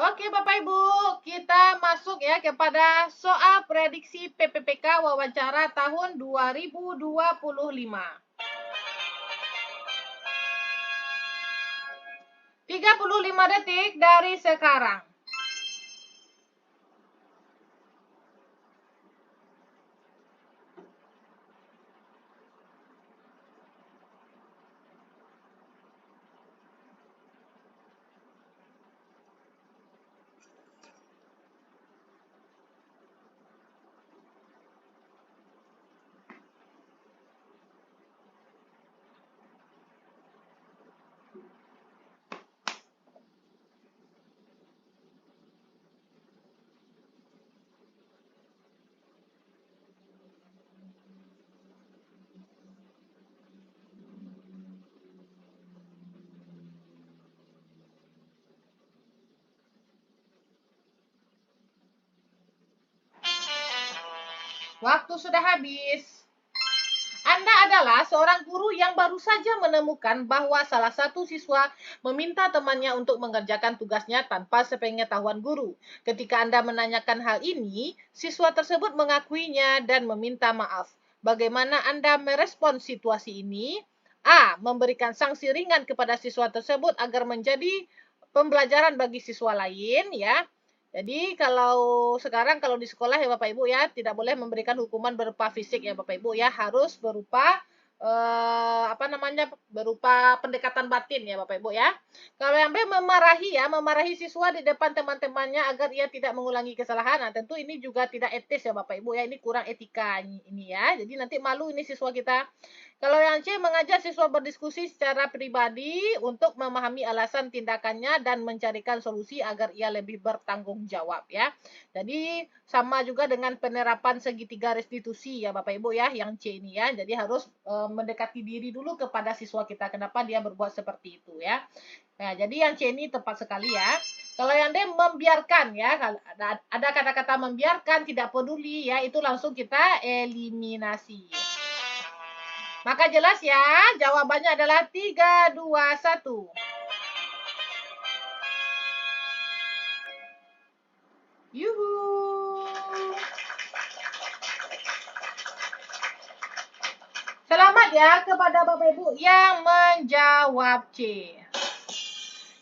Oke Bapak Ibu, kita masuk ya kepada soal prediksi PPPK wawancara tahun 2025. 35 detik dari sekarang. Waktu sudah habis. Anda adalah seorang guru yang baru saja menemukan bahwa salah satu siswa meminta temannya untuk mengerjakan tugasnya tanpa sepengetahuan guru. Ketika Anda menanyakan hal ini, siswa tersebut mengakuinya dan meminta maaf. Bagaimana Anda merespon situasi ini? A. Memberikan sanksi ringan kepada siswa tersebut agar menjadi pembelajaran bagi siswa lain, ya. Jadi kalau sekarang kalau di sekolah ya Bapak Ibu ya, tidak boleh memberikan hukuman berupa fisik ya Bapak Ibu ya, harus berupa berupa pendekatan batin ya Bapak Ibu ya. Kalau yang B memarahi siswa di depan teman-temannya agar ia tidak mengulangi kesalahan. Nah, tentu ini juga tidak etis ya Bapak Ibu ya, ini kurang etika ini ya. Jadi nanti malu ini siswa kita. Kalau yang C, mengajak siswa berdiskusi secara pribadi untuk memahami alasan tindakannya dan mencarikan solusi agar ia lebih bertanggung jawab ya. Jadi sama juga dengan penerapan segitiga restitusi ya Bapak Ibu ya, yang C ini ya. Jadi harus mendekati diri dulu kepada siswa kita, kenapa dia berbuat seperti itu ya. Nah, jadi yang C ini tepat sekali ya. Kalau yang D membiarkan ya, ada kata-kata membiarkan, tidak peduli ya, itu langsung kita eliminasi. Maka jelas ya, jawabannya adalah 3, 2, 1. Yuhu. Selamat ya kepada Bapak Ibu yang menjawab C.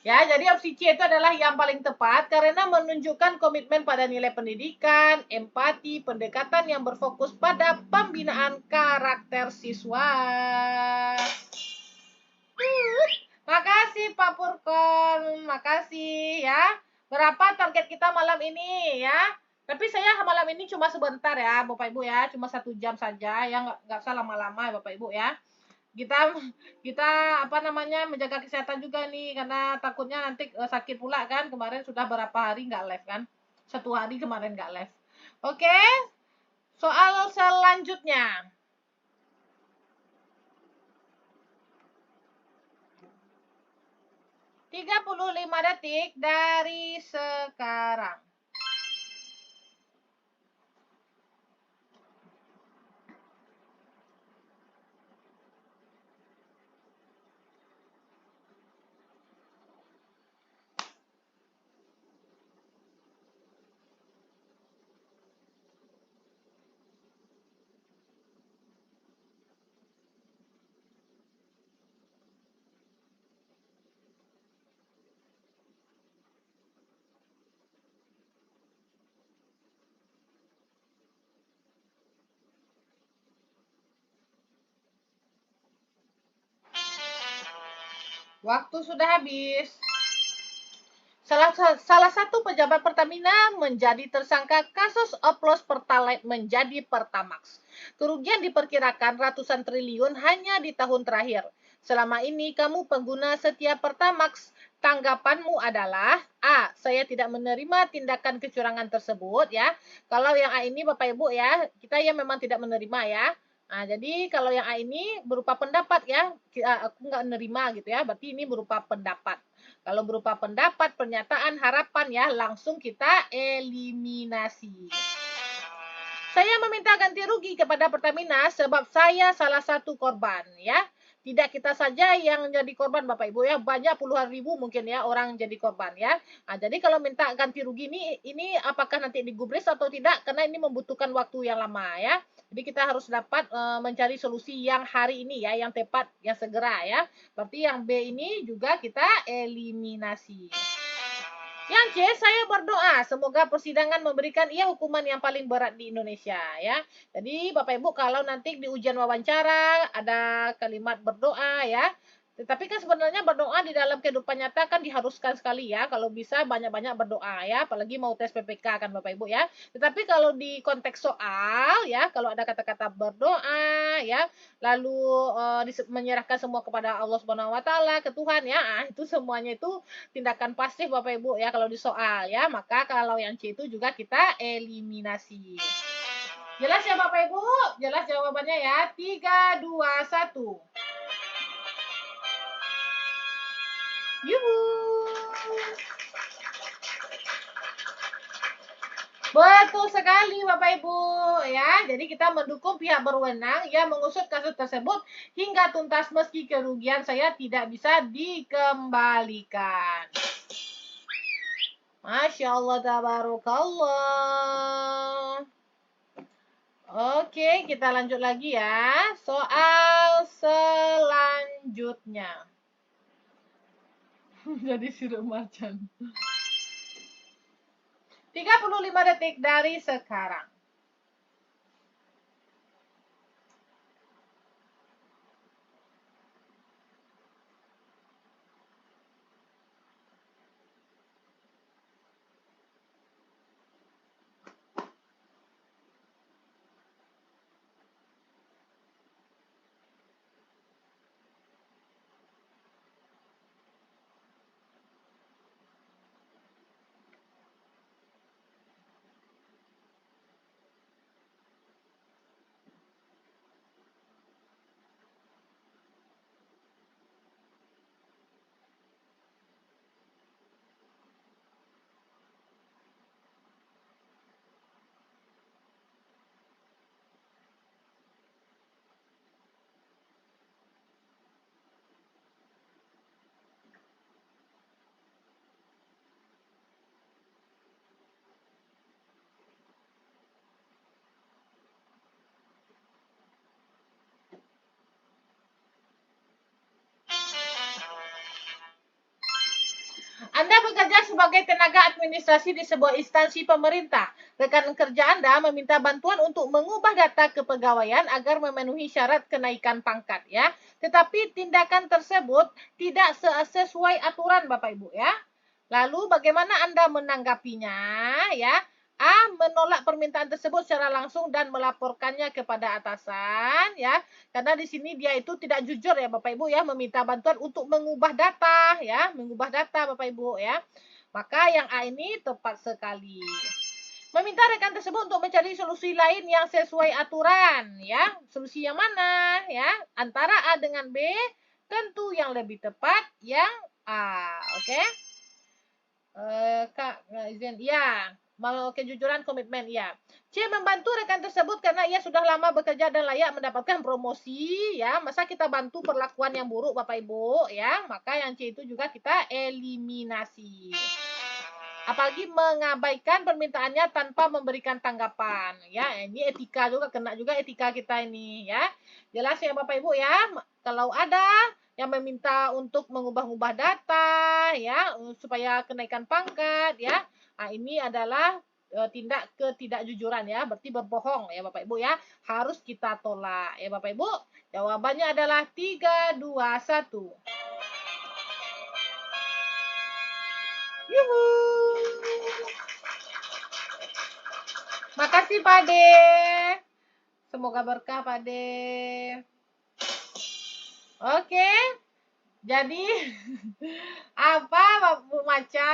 Ya, jadi opsi C itu adalah yang paling tepat karena menunjukkan komitmen pada nilai pendidikan, empati, pendekatan yang berfokus pada pembinaan karakter siswa. Makasih Pak Purkon, makasih ya. Berapa target kita malam ini ya? Tapi saya malam ini cuma sebentar ya, Bapak Ibu ya, cuma 1 jam saja, ya nggak usah lama-lama ya Bapak Ibu ya. Kita kita menjaga kesehatan juga nih, karena takutnya nanti sakit pula kan. Kemarin sudah berapa hari nggak live kan? 1 hari kemarin nggak live. Oke, soal selanjutnya. 35 detik dari sekarang. Waktu sudah habis. Salah satu pejabat Pertamina menjadi tersangka kasus oplos Pertalite menjadi Pertamax. Kerugian diperkirakan ratusan triliun hanya di tahun terakhir. Selama ini kamu pengguna setia Pertamax, tanggapanmu adalah A. Saya tidak menerima tindakan kecurangan tersebut ya. Kalau yang A ini Bapak Ibu ya, kita yang memang tidak menerima ya. Nah, jadi kalau yang A ini berupa pendapat ya, aku nggak menerima gitu ya, berarti ini berupa pendapat. Kalau berupa pendapat, pernyataan, harapan ya, langsung kita eliminasi. Saya meminta ganti rugi kepada Pertamina sebab saya salah satu korban ya. Tidak kita saja yang jadi korban Bapak Ibu ya, banyak puluhan ribu mungkin ya orang jadi korban ya. Nah, jadi kalau minta ganti rugi ini apakah nanti digubris atau tidak, karena ini membutuhkan waktu yang lama ya. Jadi kita harus dapat mencari solusi yang hari ini ya, yang tepat, yang segera ya. Berarti yang B ini juga kita eliminasi. Yang C, saya berdoa semoga persidangan memberikan ia hukuman yang paling berat di Indonesia ya. Jadi Bapak Ibu kalau nanti di ujian wawancara ada kalimat berdoa ya. Tetapi kan sebenarnya berdoa di dalam kehidupan nyata kan diharuskan sekali ya. Kalau bisa banyak-banyak berdoa ya, apalagi mau tes PPK kan Bapak Ibu ya. Tetapi kalau di konteks soal ya, kalau ada kata-kata berdoa ya, lalu menyerahkan semua kepada Allah Subhanahu wa taala, ke Tuhan ya. Itu semuanya itu tindakan pasif Bapak Ibu ya kalau di soal ya. Maka kalau yang C itu juga kita eliminasi. Jelas ya Bapak Ibu? Jelas jawabannya ya. 3, 2, 1. Yuhu. Betul sekali Bapak Ibu ya. Jadi kita mendukung pihak berwenang yang mengusut kasus tersebut hingga tuntas meski kerugian saya tidak bisa dikembalikan. Masya Allah, tabarakallah. Oke, kita lanjut lagi ya. Soal selanjutnya. Jadi sirup macan. 35 detik dari sekarang. Anda bekerja sebagai tenaga administrasi di sebuah instansi pemerintah. Rekan kerja Anda meminta bantuan untuk mengubah data kepegawaian agar memenuhi syarat kenaikan pangkat ya. Tetapi tindakan tersebut tidak sesuai aturan Bapak Ibu ya. Lalu bagaimana Anda menanggapinya ya? A. Menolak permintaan tersebut secara langsung dan melaporkannya kepada atasan ya. Karena di sini dia itu tidak jujur ya Bapak Ibu ya, meminta bantuan untuk mengubah data ya, mengubah data Bapak Ibu ya. Maka yang A ini tepat sekali. Meminta rekan tersebut untuk mencari solusi lain yang sesuai aturan ya. Solusi yang mana ya? Antara A dengan B, tentu yang lebih tepat yang A. Oke? Kak, izin. Ya, mau kejujuran komitmen, ya. C. Membantu rekan tersebut karena ia sudah lama bekerja dan layak mendapatkan promosi, ya. Masa kita bantu perlakuan yang buruk, Bapak Ibu, ya. Maka yang C itu juga kita eliminasi. Apalagi mengabaikan permintaannya tanpa memberikan tanggapan, ya. Ini etika juga, kena juga etika kita ini, ya. Jelas ya Bapak Ibu, ya. Kalau ada yang meminta untuk mengubah-ubah data ya supaya kenaikan pangkat ya. Nah, ini adalah tindak ketidakjujuran ya, berarti berbohong ya Bapak Ibu ya. Harus kita tolak ya Bapak Ibu. Jawabannya adalah 3, 2, 1. Yuhu. Makasih Pak De. Semoga berkah Pak De. Oke. Jadi apa Bu Maca?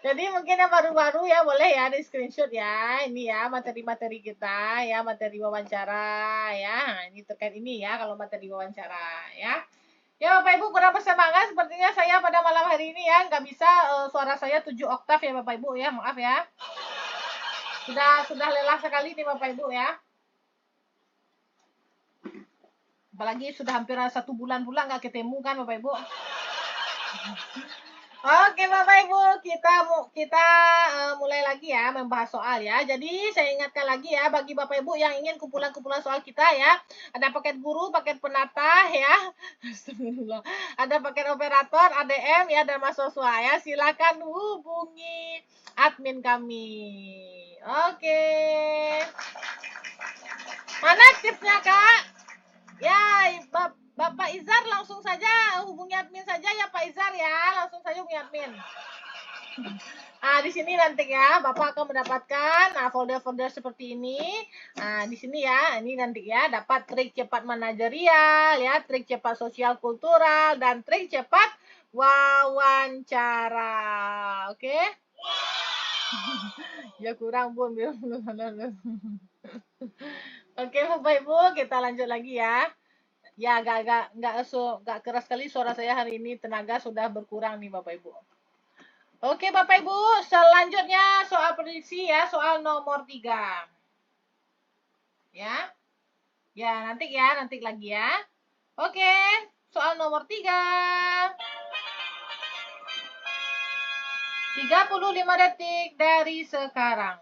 Jadi mungkin yang baru-baru ya boleh ya di screenshot ya. Ini ya materi-materi kita ya, materi wawancara ya. Nah, ini terkait ini ya kalau materi wawancara ya. Ya Bapak Ibu kurang bersemangat sepertinya saya pada malam hari ini ya nggak bisa suara saya 7 oktav ya Bapak Ibu ya, maaf ya. Sudah lelah sekali nih Bapak Ibu ya. Apalagi sudah hampir 1 bulan pula nggak ketemu kan Bapak Ibu. Oke Bapak Ibu, kita mulai lagi ya membahas soal ya. Jadi saya ingatkan lagi ya bagi Bapak Ibu yang ingin kumpulan-kumpulan soal kita ya. Ada paket guru, paket penata ya. Astagfirullah. Ada paket operator, ADM ya dan mahasiswa ya. Silakan hubungi admin kami. Oke. Mana tipsnya Kak? Ya, Bapak Izar langsung saja hubungi admin saja ya Pak Izar ya, langsung saja hubungi admin. Di sini nanti ya Bapak akan mendapatkan folder-folder seperti ini. Di sini ya, ini nanti ya dapat trik cepat manajerial ya, trik cepat sosial kultural dan trik cepat wawancara. Oke? Ya kurang Bun. Oke Bapak Ibu, kita lanjut lagi ya. Ya, nggak keras sekali suara saya hari ini. Tenaga sudah berkurang nih Bapak Ibu. Oke Bapak Ibu, selanjutnya soal prediksi ya, soal nomor 3. Ya. Ya, nanti lagi ya. Oke, soal nomor 3. 35 detik dari sekarang.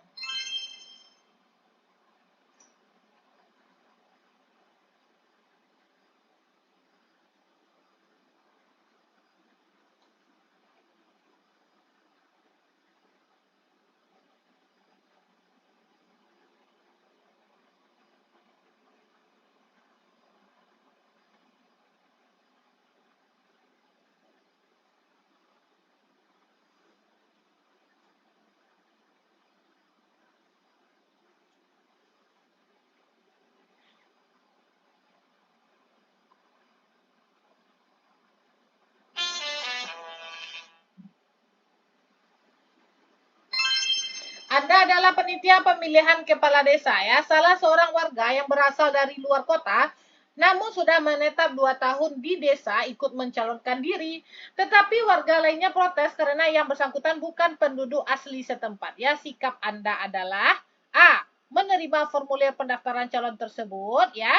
Anda adalah panitia pemilihan kepala desa ya, salah seorang warga yang berasal dari luar kota, namun sudah menetap 2 tahun di desa ikut mencalonkan diri, tetapi warga lainnya protes karena yang bersangkutan bukan penduduk asli setempat. Ya, sikap Anda adalah A. Menerima formulir pendaftaran calon tersebut ya.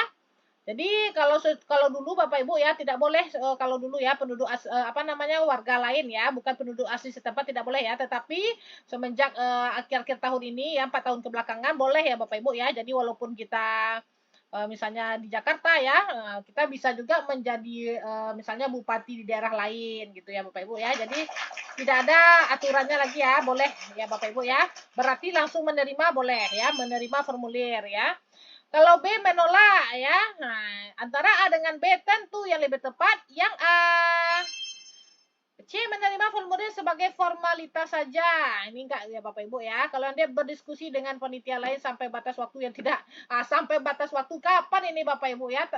Jadi kalau dulu Bapak Ibu ya tidak boleh kalau dulu ya penduduk warga lain ya, bukan penduduk asli setempat tidak boleh ya. Tetapi semenjak akhir-akhir tahun ini ya 4 tahun kebelakangan boleh ya Bapak Ibu ya. Jadi walaupun kita misalnya di Jakarta ya, kita bisa juga menjadi misalnya bupati di daerah lain gitu ya Bapak Ibu ya. Jadi tidak ada aturannya lagi ya, boleh ya Bapak Ibu ya. Berarti langsung menerima boleh ya, menerima formulir ya. Kalau B menolak ya. Nah, antara A dengan B tentu yang lebih tepat yang A. C menerima formulir sebagai formalitas saja. Ini enggak ya Bapak Ibu ya. Kalau Anda berdiskusi dengan panitia lain sampai batas waktu yang tidak sampai batas waktu kapan ini Bapak Ibu ya?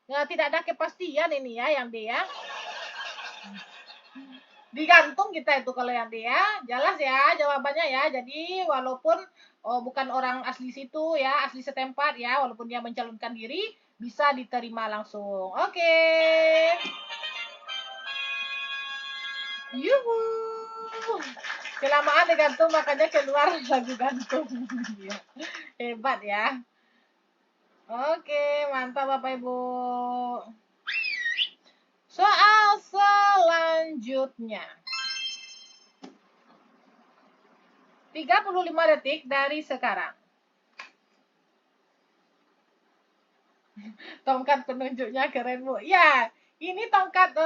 Tidak ada kepastian ini ya yang D ya. Digantung kita itu kalau yang D ya. Jelas ya jawabannya ya. Jadi walaupun bukan orang asli situ ya, asli setempat ya, walaupun dia mencalonkan diri bisa diterima langsung. Oke. Yuhu. Kelamaan digantung makanya keluar lagu gantung. Hebat ya. Oke, mantap Bapak Ibu. Soal selanjutnya. 35 detik dari sekarang. Tongkat penunjuknya keren Bu. Ya, ini tongkat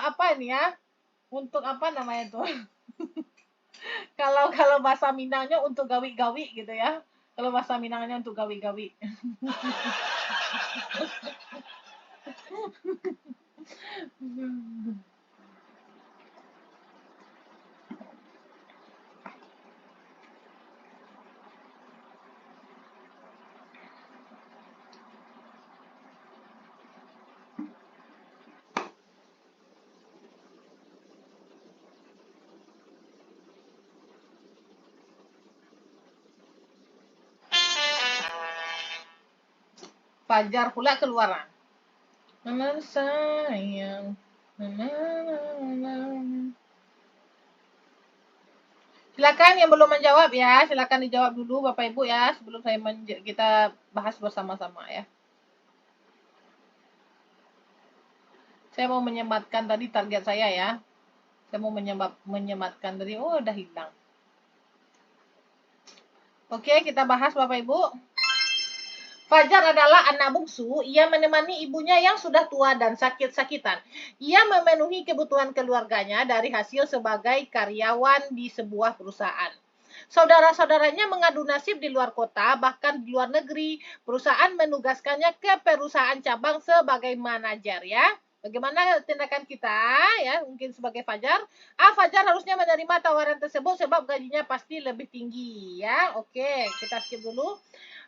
apa ini ya? Untuk apa namanya tuh? kalau bahasa Minangnya untuk gawi-gawi gitu ya. Kalau bahasa Minangnya untuk gawi-gawi. Fajar pula keluaran. Mama sayang. Silakan yang belum menjawab ya, silakan dijawab dulu Bapak Ibu ya sebelum kita bahas bersama-sama ya. Saya mau menyematkan tadi target saya ya. Saya mau menyematkan tadi. Oh, udah hilang. Oke, kita bahas Bapak Ibu. Fajar adalah anak bungsu. Ia menemani ibunya yang sudah tua dan sakit-sakitan. Ia memenuhi kebutuhan keluarganya dari hasil sebagai karyawan di sebuah perusahaan. Saudara-saudaranya mengadu nasib di luar kota, bahkan di luar negeri. Perusahaan menugaskannya ke perusahaan cabang sebagai manajer ya. Bagaimana tindakan kita ya, mungkin sebagai Fajar? Fajar harusnya menerima tawaran tersebut sebab gajinya pasti lebih tinggi ya. Oke, kita skip dulu.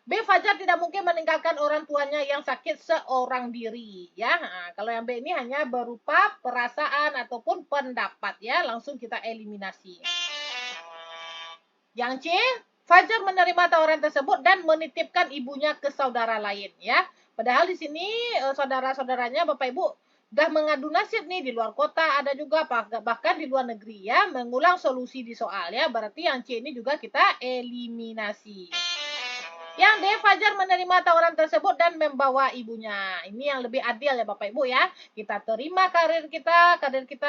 B. Fajar tidak mungkin meninggalkan orang tuanya yang sakit seorang diri ya. Nah, kalau yang B ini hanya berupa perasaan ataupun pendapat ya. Langsung kita eliminasi. Yang C. Fajar menerima tawaran tersebut dan menitipkan ibunya ke saudara lain ya. Padahal di sini saudara-saudaranya Bapak Ibu sudah mengadu nasib nih di luar kota, ada juga bahkan di luar negeri ya, mengulang solusi di soal ya. Berarti yang C ini juga kita eliminasi. Yang D. Fajar menerima tawaran tersebut dan membawa ibunya. Ini yang lebih adil ya Bapak Ibu ya. Kita terima karir kita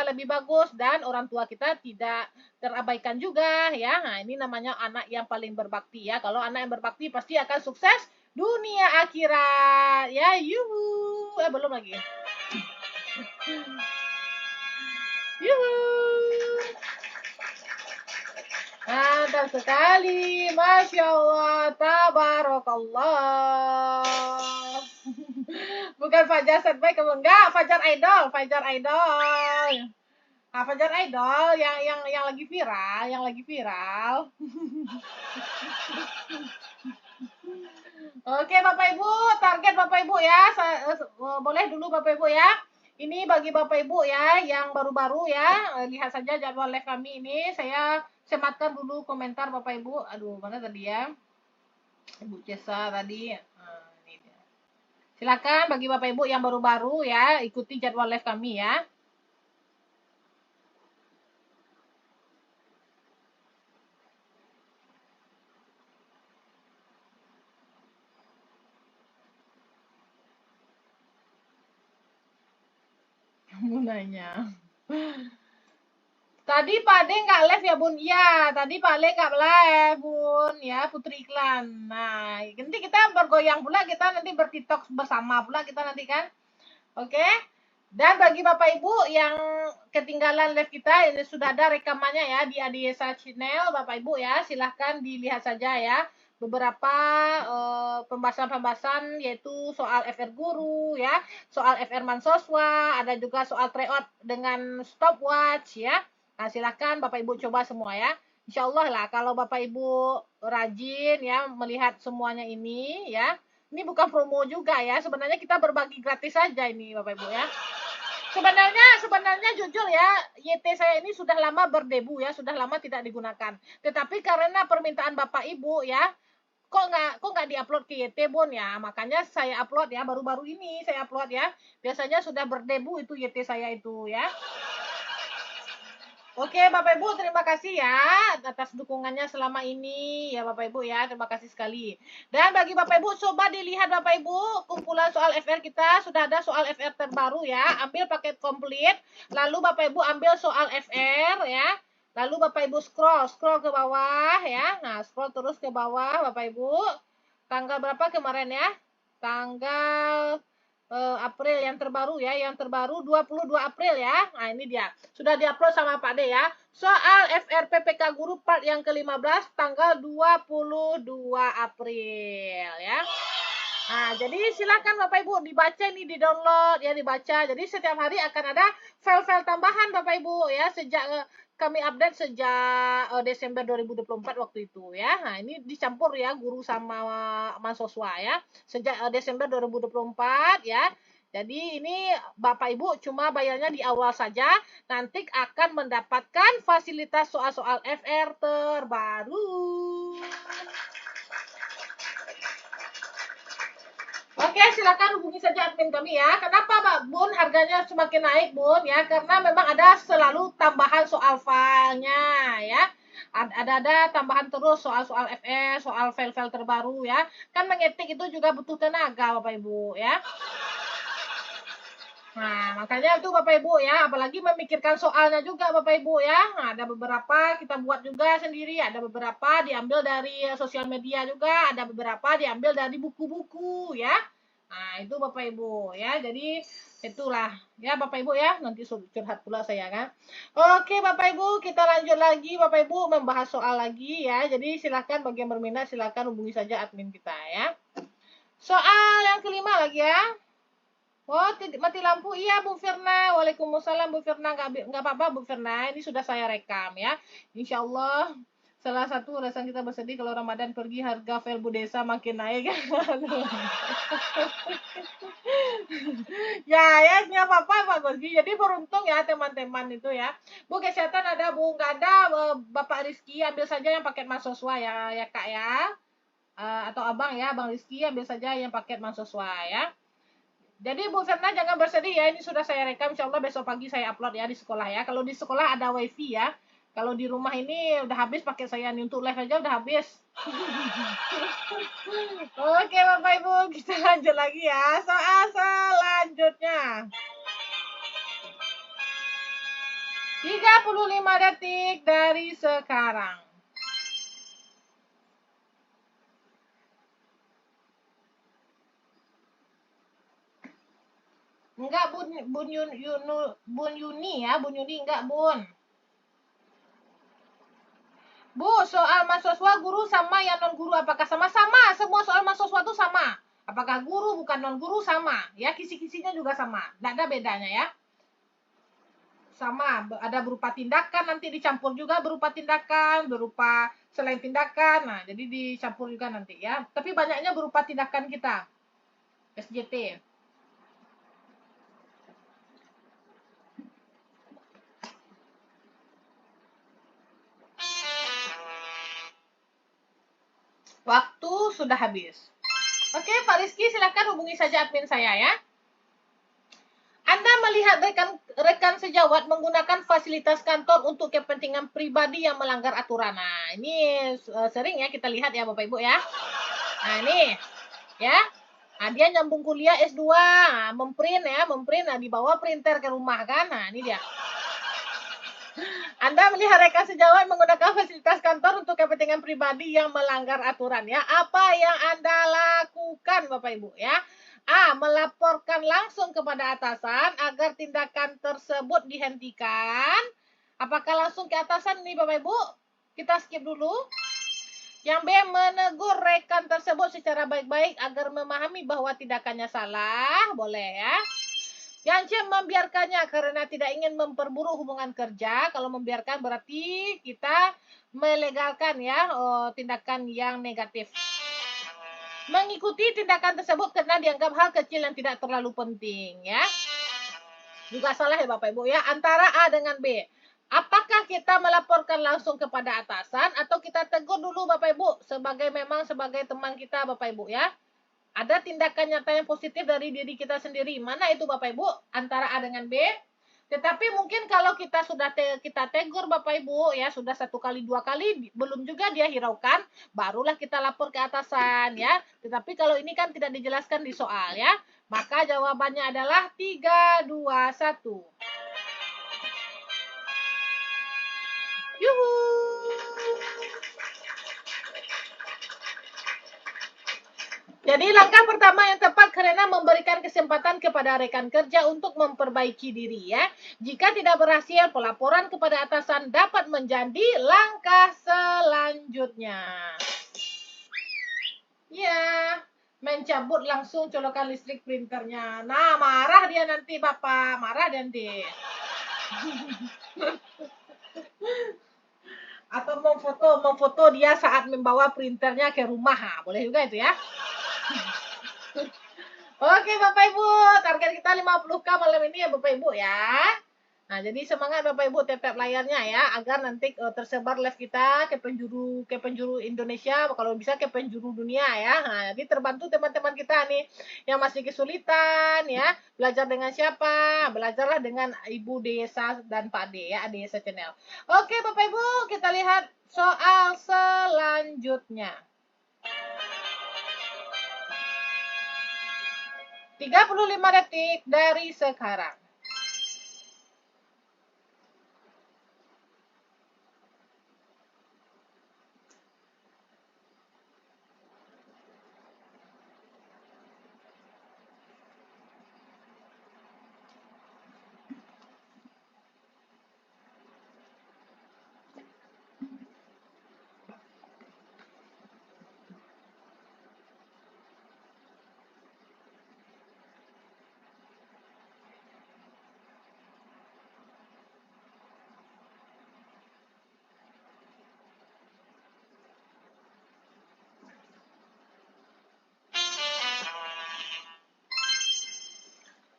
lebih bagus dan orang tua kita tidak terabaikan juga ya. Nah, ini namanya anak yang paling berbakti ya. Kalau anak yang berbakti pasti akan sukses dunia akhirat. Ya, yuhu. Belum lagi. Yuhu. Mantap sekali. Masya Allah. Tabarakallah. Bukan Fajar Setback, enggak. Fajar Idol. Fajar Idol. Fajar Idol yang lagi viral. Yang lagi viral. Oke Bapak Ibu. Target Bapak Ibu ya. Boleh dulu Bapak Ibu ya. Ini bagi Bapak Ibu ya yang baru-baru ya, lihat saja jadwal live kami ini. Saya sematkan dulu komentar Bapak Ibu. Aduh, mana tadi ya? Ibu Cesa tadi. Ini dia. Silakan bagi Bapak Ibu yang baru-baru ya, ikuti jadwal live kami ya. Kamu nanya. Tadi Pak De nggak live ya Bun? Iya, tadi Pak Le nggak live Bun ya, Putri Iklan. Nah, nanti kita bergoyang pula, kita nanti bertitok bersama pula kita nanti kan. Oke. Dan bagi Bapak Ibu yang ketinggalan live kita, ini sudah ada rekamannya ya di Adiesa Channel Bapak Ibu ya. Silahkan dilihat saja ya. Beberapa pembahasan-pembahasan yaitu soal FR Guru ya, soal FR Mansoswa, ada juga soal tryout dengan stopwatch ya. Nah, silahkan Bapak Ibu coba semua ya. Insya Allah lah kalau Bapak Ibu rajin ya melihat semuanya ini ya. Ini bukan promo juga ya. Sebenarnya kita berbagi gratis saja ini Bapak Ibu ya. Sebenarnya jujur ya, YT saya ini sudah lama berdebu ya, sudah lama tidak digunakan. Tetapi karena permintaan Bapak Ibu ya, kok nggak diupload ke YT Bun ya, makanya saya upload ya, baru-baru ini saya upload ya. Biasanya sudah berdebu itu YT saya itu ya. Oke Bapak Ibu, terima kasih ya atas dukungannya selama ini ya Bapak Ibu ya, terima kasih sekali. Dan bagi Bapak Ibu, coba dilihat Bapak Ibu, kumpulan soal FR kita sudah ada soal FR terbaru ya, ambil paket komplit, lalu Bapak Ibu ambil soal FR ya, lalu Bapak Ibu scroll ke bawah ya, nah scroll terus ke bawah Bapak Ibu, tanggal berapa kemarin ya? Tanggal April yang terbaru ya, yang terbaru 22 April ya. Nah, ini dia. Sudah diupload sama Pak De ya. Soal FRPPK Guru part yang ke-15 tanggal 22 April ya. Nah, jadi silakan Bapak Ibu dibaca ini, di-download ya, dibaca. Jadi setiap hari akan ada file-file tambahan Bapak Ibu ya, sejak kami update sejak Desember 2024 waktu itu ya. Nah, ini dicampur ya guru sama mahasiswa ya. Sejak Desember 2024 ya. Jadi ini Bapak Ibu cuma bayarnya di awal saja, nanti akan mendapatkan fasilitas soal-soal FR terbaru. Oke, silakan hubungi saja admin kami ya. Kenapa Pak Bun harganya semakin naik Bun ya? Karena memang ada selalu tambahan soal filenya ya. Ada tambahan terus soal-soal FR, soal file-file terbaru ya. Kan mengetik itu juga butuh tenaga Bapak Ibu ya. Nah, makanya itu Bapak Ibu ya, apalagi memikirkan soalnya juga Bapak Ibu ya. Nah, ada beberapa kita buat juga sendiri, ada beberapa diambil dari sosial media juga, ada beberapa diambil dari buku-buku ya. Nah, itu Bapak Ibu ya. Jadi itulah ya Bapak Ibu ya, nanti curhat pula saya kan. Oke Bapak Ibu, kita lanjut lagi Bapak Ibu membahas soal lagi ya. Jadi silakan bagi yang berminat silakan hubungi saja admin kita ya. Soal yang kelima lagi ya. Oh, mati lampu. Iya, Bu Firna. Waalaikumsalam, Bu Firna. Nggak apa-apa, Bu Firna. Ini sudah saya rekam ya. Insya Allah, salah satu alasan kita bersedih kalau Ramadan pergi harga file Bu Desa makin naik. Ya, nggak apa-apa, Pak Gogi. Jadi beruntung ya teman-teman itu ya. Bu, kesehatan ada, Bu. Nggak ada, Bapak Rizky. Ambil saja yang paket mahasiswa ya, ya Kak ya. Atau Abang ya, Bang Rizky. Ambil saja yang paket mahasiswa ya. Jadi Bu Firna jangan bersedih ya, ini sudah saya rekam, insya Allah besok pagi saya upload ya di sekolah ya. Kalau di sekolah ada wifi ya, kalau di rumah ini udah habis pakai saya nih, untuk live aja udah habis. Oke Bapak Ibu, kita lanjut lagi ya, soal selanjutnya. 35 detik dari sekarang. Enggak Bun Yuni ya, Bun Yuni enggak Bun. Bu, soal mahasiswa guru sama yang non guru apakah sama? Sama, semua soal mahasiswa itu sama. Apakah guru bukan non guru sama, ya kisi-kisinya juga sama. Tidak ada bedanya ya. Sama, ada berupa tindakan nanti dicampur juga berupa tindakan, berupa selain tindakan. Nah, jadi dicampur juga nanti ya. Tapi banyaknya berupa tindakan kita. SJT. Waktu sudah habis. Oke, Pak Rizky silakan hubungi saja admin saya ya. Anda melihat rekan sejawat menggunakan fasilitas kantor untuk kepentingan pribadi yang melanggar aturan. Nah, ini sering ya kita lihat ya Bapak Ibu ya. Nah, ini ya. Nah, dia nyambung kuliah S2, nah, memprint, nah dibawa printer ke rumah kan. Nah, ini dia. Anda melihat rekan sejawat menggunakan fasilitas kantor untuk kepentingan pribadi yang melanggar aturan ya. Apa yang Anda lakukan Bapak Ibu ya? A. Melaporkan langsung kepada atasan agar tindakan tersebut dihentikan. Apakah langsung ke atasan nih Bapak Ibu? Kita skip dulu. Yang B. Menegur rekan tersebut secara baik-baik agar memahami bahwa tindakannya salah. Boleh ya. Yang C. Membiarkannya karena tidak ingin memperburuk hubungan kerja. Kalau membiarkan berarti kita melegalkan ya tindakan yang negatif. Mengikuti tindakan tersebut karena dianggap hal kecil yang tidak terlalu penting ya. Juga salah ya Bapak Ibu ya. Antara A dengan B. Apakah kita melaporkan langsung kepada atasan atau kita tegur dulu Bapak Ibu sebagai teman kita Bapak Ibu ya. Ada tindakan nyata yang positif dari diri kita sendiri. Mana itu Bapak Ibu? Antara A dengan B. Tetapi mungkin kalau kita sudah kita tegur Bapak Ibu ya, sudah 1 kali 2 kali belum juga dia hiraukan, barulah kita lapor ke atasan ya. Tetapi kalau ini kan tidak dijelaskan di soal ya. Maka jawabannya adalah 3, 2, 1. Yuhu. Jadi langkah pertama yang tepat karena memberikan kesempatan kepada rekan kerja untuk memperbaiki diri ya. Jika tidak berhasil, pelaporan kepada atasan dapat menjadi langkah selanjutnya. Ya, mencabut langsung colokan listrik printernya. Nah, marah dia nanti Bapak, marah dia nanti. Atau memfoto dia saat membawa printernya ke rumah. Nah, boleh juga itu ya. Oke Bapak Ibu, target kita 50K malam ini ya Bapak Ibu ya. Nah, jadi semangat Bapak Ibu tap-tap layarnya ya agar nanti tersebar live kita ke penjuru Indonesia, kalau bisa ke penjuru dunia ya. Nah, jadi terbantu teman-teman kita nih yang masih kesulitan ya, belajar dengan siapa? Belajarlah dengan Ibu Desa dan Pak D ya, Desa Channel. Oke Bapak Ibu, kita lihat soal selanjutnya. 35 detik dari sekarang.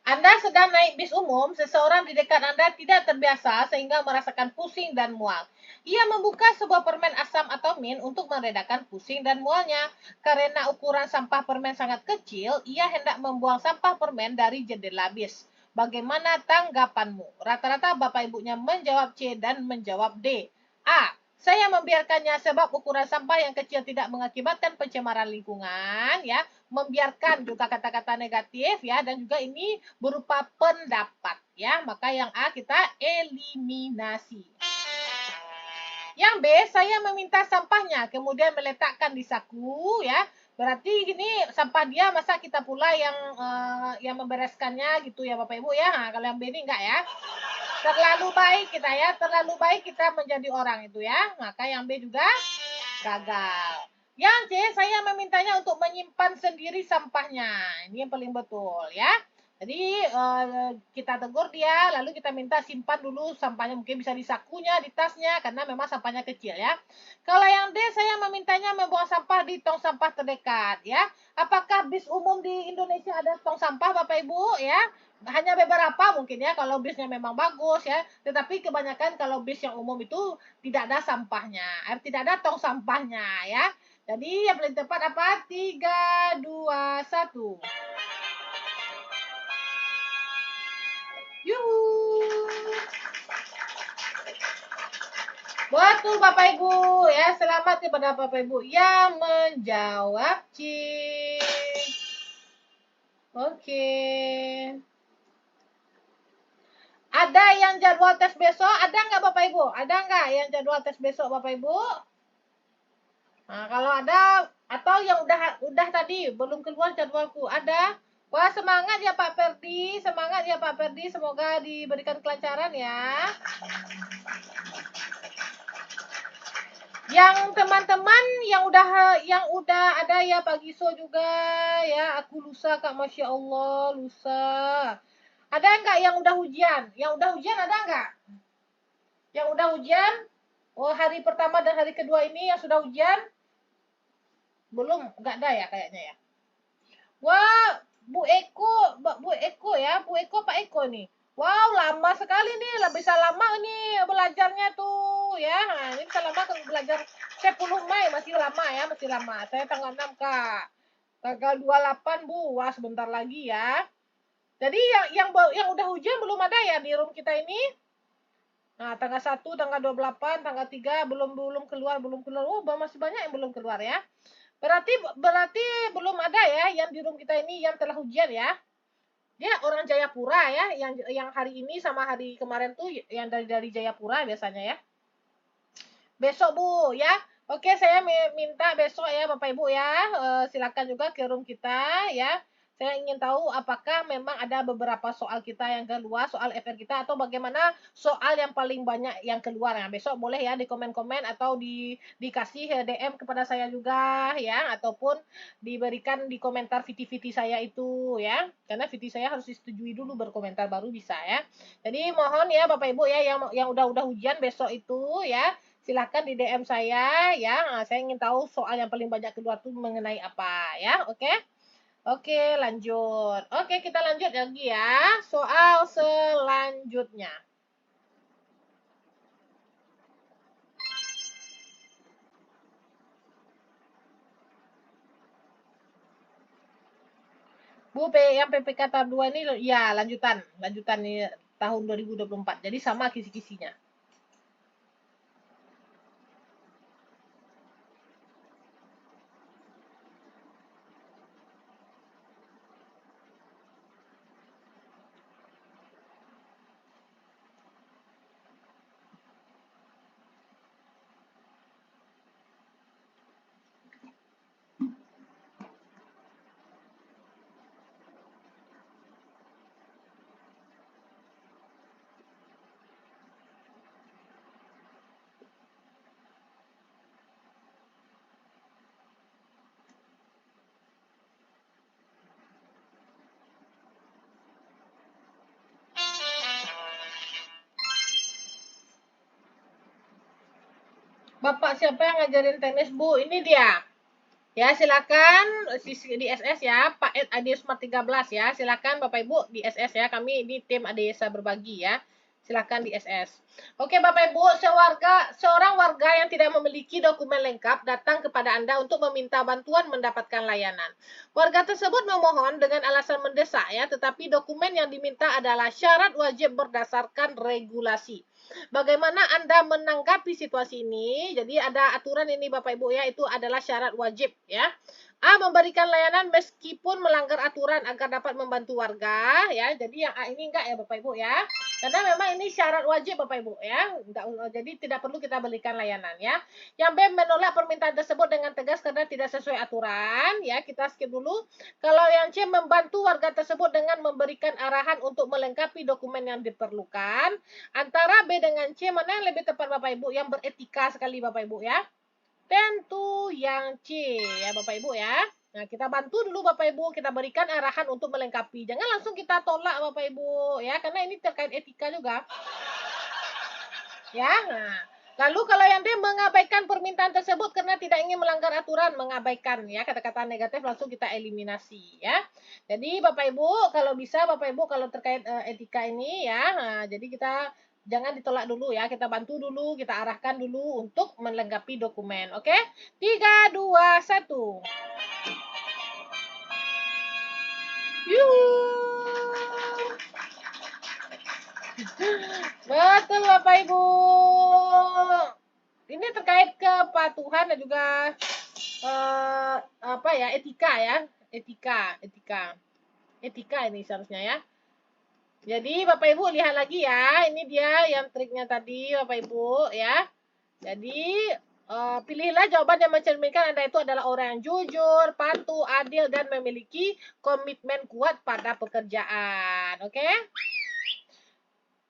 Anda sedang naik bis umum, seseorang di dekat Anda tidak terbiasa sehingga merasakan pusing dan mual. Ia membuka sebuah permen asam atau mint untuk meredakan pusing dan mualnya. Karena ukuran sampah permen sangat kecil, ia hendak membuang sampah permen dari jendela bis. Bagaimana tanggapanmu? Rata-rata Bapak Ibunya menjawab C dan menjawab D. A. Saya membiarkannya sebab ukuran sampah yang kecil tidak mengakibatkan pencemaran lingkungan, ya. Membiarkan juga kata-kata negatif, ya, dan juga ini berupa pendapat, ya. Maka yang A kita eliminasi. Yang B, saya meminta sampahnya kemudian meletakkan di saku, ya. Berarti gini, sampah dia masa kita pula yang membereskannya gitu ya Bapak Ibu ya. Nah, kalau yang B ini enggak ya. Terlalu baik kita ya, terlalu baik kita menjadi orang itu ya. Maka yang B juga gagal. Yang C, saya memintanya untuk menyimpan sendiri sampahnya. Ini yang paling betul ya. Jadi kita tegur dia, lalu kita minta simpan dulu sampahnya, mungkin bisa di sakunya, di tasnya, karena memang sampahnya kecil ya. Kalau yang D, saya memintanya membuang sampah di tong sampah terdekat ya. Apakah bis umum di Indonesia ada tong sampah Bapak Ibu ya? Hanya beberapa mungkin ya kalau bisnya memang bagus ya, tetapi kebanyakan kalau bis yang umum itu tidak ada sampahnya, tidak ada tong sampahnya ya. Jadi yang paling tepat apa? 3, 2, 1. Yuhu. Betul Bapak Ibu ya, selamat kepada Bapak Ibu yang menjawab C. Oke. Ada yang jadwal tes besok? Ada nggak Bapak Ibu? Ada nggak yang jadwal tes besok Bapak Ibu? Nah, kalau ada atau yang udah tadi belum keluar jadwalku, ada? Wah, semangat ya Pak Ferdi, semangat ya Pak Ferdi, semoga diberikan kelancaran ya. Yang teman-teman yang udah ada ya Pak Giso juga ya, aku lusa Kak, Masya Allah, lusa. Ada nggak yang udah ujian? Yang udah ujian ada nggak? Yang udah ujian? Oh, hari pertama dan hari kedua ini yang sudah ujian? Belum, nggak ada ya kayaknya ya. Wah, Bu Eko ya, Bu Eko Pak Eko nih. Wow, lama sekali nih, lah bisa lama nih belajarnya tuh ya. Nah, ini bisa lama kan belajar 10 Mei masih lama ya, masih lama. Saya tanggal 6 Kak. Tanggal 28 Bu, wah sebentar lagi ya. Jadi yang udah ujian belum ada ya di room kita ini? Nah, tanggal 1, tanggal 28, tanggal 3 belum keluar, belum keluar. Oh, masih banyak yang belum keluar ya. Berarti berarti belum ada ya yang di room kita ini yang telah ujian ya. Dia orang Jayapura ya, yang hari ini sama hari kemarin tuh yang dari Jayapura biasanya ya. Besok Bu ya. Oke, saya minta besok ya Bapak Ibu ya, silakan juga ke room kita ya. Saya ingin tahu apakah memang ada beberapa soal kita yang keluar, soal FR kita, atau bagaimana soal yang paling banyak yang keluar. Nah, besok boleh ya di komen-komen atau dikasih DM kepada saya juga ya, ataupun diberikan di komentar VT-VT saya itu ya. Karena VT saya harus disetujui dulu berkomentar baru bisa ya. Jadi mohon ya Bapak Ibu ya yang udah ujian besok itu ya, silakan di DM saya ya. Nah, saya ingin tahu soal yang paling banyak keluar tuh mengenai apa ya. Oke? Oke, lanjut. Oke, kita lanjut lagi ya. Soal selanjutnya. Bu, yang PPK tahap 2 ini ya lanjutan nih tahun 2024. Jadi sama kisi-kisinya. Bapak siapa yang ngajarin teknis, Bu? Ini dia. Ya, silakan di SS ya, Pak Ed Adiusma 13 ya. Silakan Bapak Ibu di SS ya. Kami di tim Adesa Berbagi ya. Silakan di SS. Oke, Bapak Ibu, seorang warga yang tidak memiliki dokumen lengkap datang kepada Anda untuk meminta bantuan mendapatkan layanan. Warga tersebut memohon dengan alasan mendesak ya, tetapi dokumen yang diminta adalah syarat wajib berdasarkan regulasi. Bagaimana Anda menanggapi situasi ini? Jadi ada aturan ini Bapak Ibu ya, itu adalah syarat wajib ya. A. Memberikan layanan meskipun melanggar aturan agar dapat membantu warga ya. Jadi yang A ini enggak ya Bapak Ibu ya. Karena memang ini syarat wajib Bapak Ibu ya. Jadi tidak perlu kita berikan layanan ya. Yang B. Menolak permintaan tersebut dengan tegas karena tidak sesuai aturan ya. Kita skip dulu. Kalau yang C. Membantu warga tersebut dengan memberikan arahan untuk melengkapi dokumen yang diperlukan. Antara B dengan C mana yang lebih tepat Bapak Ibu? Yang beretika sekali Bapak Ibu ya. Tentu yang C ya Bapak Ibu ya. Nah, kita bantu dulu Bapak Ibu, kita berikan arahan untuk melengkapi. Jangan langsung kita tolak Bapak Ibu ya, karena ini terkait etika juga. Ya. Nah, lalu kalau yang D mengabaikan permintaan tersebut karena tidak ingin melanggar aturan, mengabaikan ya, kata-kata negatif langsung kita eliminasi ya. Jadi Bapak Ibu kalau bisa Bapak Ibu kalau terkait etika ini ya, nah, jadi kita jangan ditolak dulu ya, kita bantu dulu, kita arahkan dulu untuk melengkapi dokumen. Oke? 3 2 1. Yuhu. Betul Bapak Ibu. Ini terkait kepatuhan dan juga apa ya, etika ya. Etika ini seharusnya ya. Jadi Bapak Ibu lihat lagi ya, ini dia yang triknya tadi Bapak Ibu ya. Jadi pilihlah jawaban yang mencerminkan Anda itu adalah orang yang jujur, patuh, adil, dan memiliki komitmen kuat pada pekerjaan. Oke?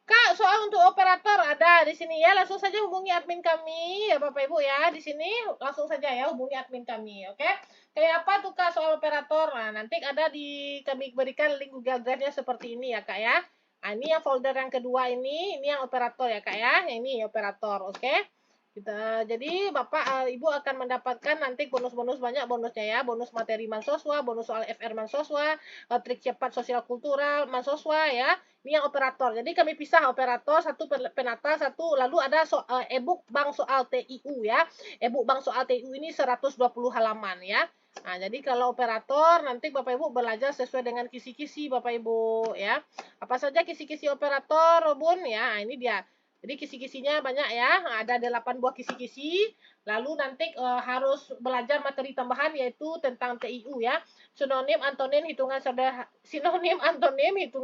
Kak, soal untuk operator ada di sini ya. Langsung saja hubungi admin kami ya Bapak Ibu ya. Di sini langsung saja ya hubungi admin kami, oke? Kayak apa tuh Kak soal operator? Nah, nanti ada di kami berikan link Google Drive-nya seperti ini ya Kak ya. Nah, ini yang folder yang kedua ini yang operator ya Kak ya. Ini operator, oke? Jadi Bapak Ibu akan mendapatkan nanti bonus-bonus banyak bonusnya ya, bonus materi Mansoswa, bonus soal FR Mansoswa, trik cepat sosial kultural Mansoswa ya. Ini yang operator. Jadi kami pisah operator, satu penata, satu lalu ada e-book bank soal TIU ya. E-book bank soal TIU ini 120 halaman ya. Nah, jadi kalau operator nanti Bapak Ibu belajar sesuai dengan kisi-kisi Bapak Ibu ya. Apa saja kisi-kisi operator, Bun? Ya, nah, ini dia. Jadi kisi-kisinya banyak ya, ada 8 buah kisi-kisi. Lalu nanti harus belajar materi tambahan yaitu tentang TIU ya. Sinonim, antonim, hitungan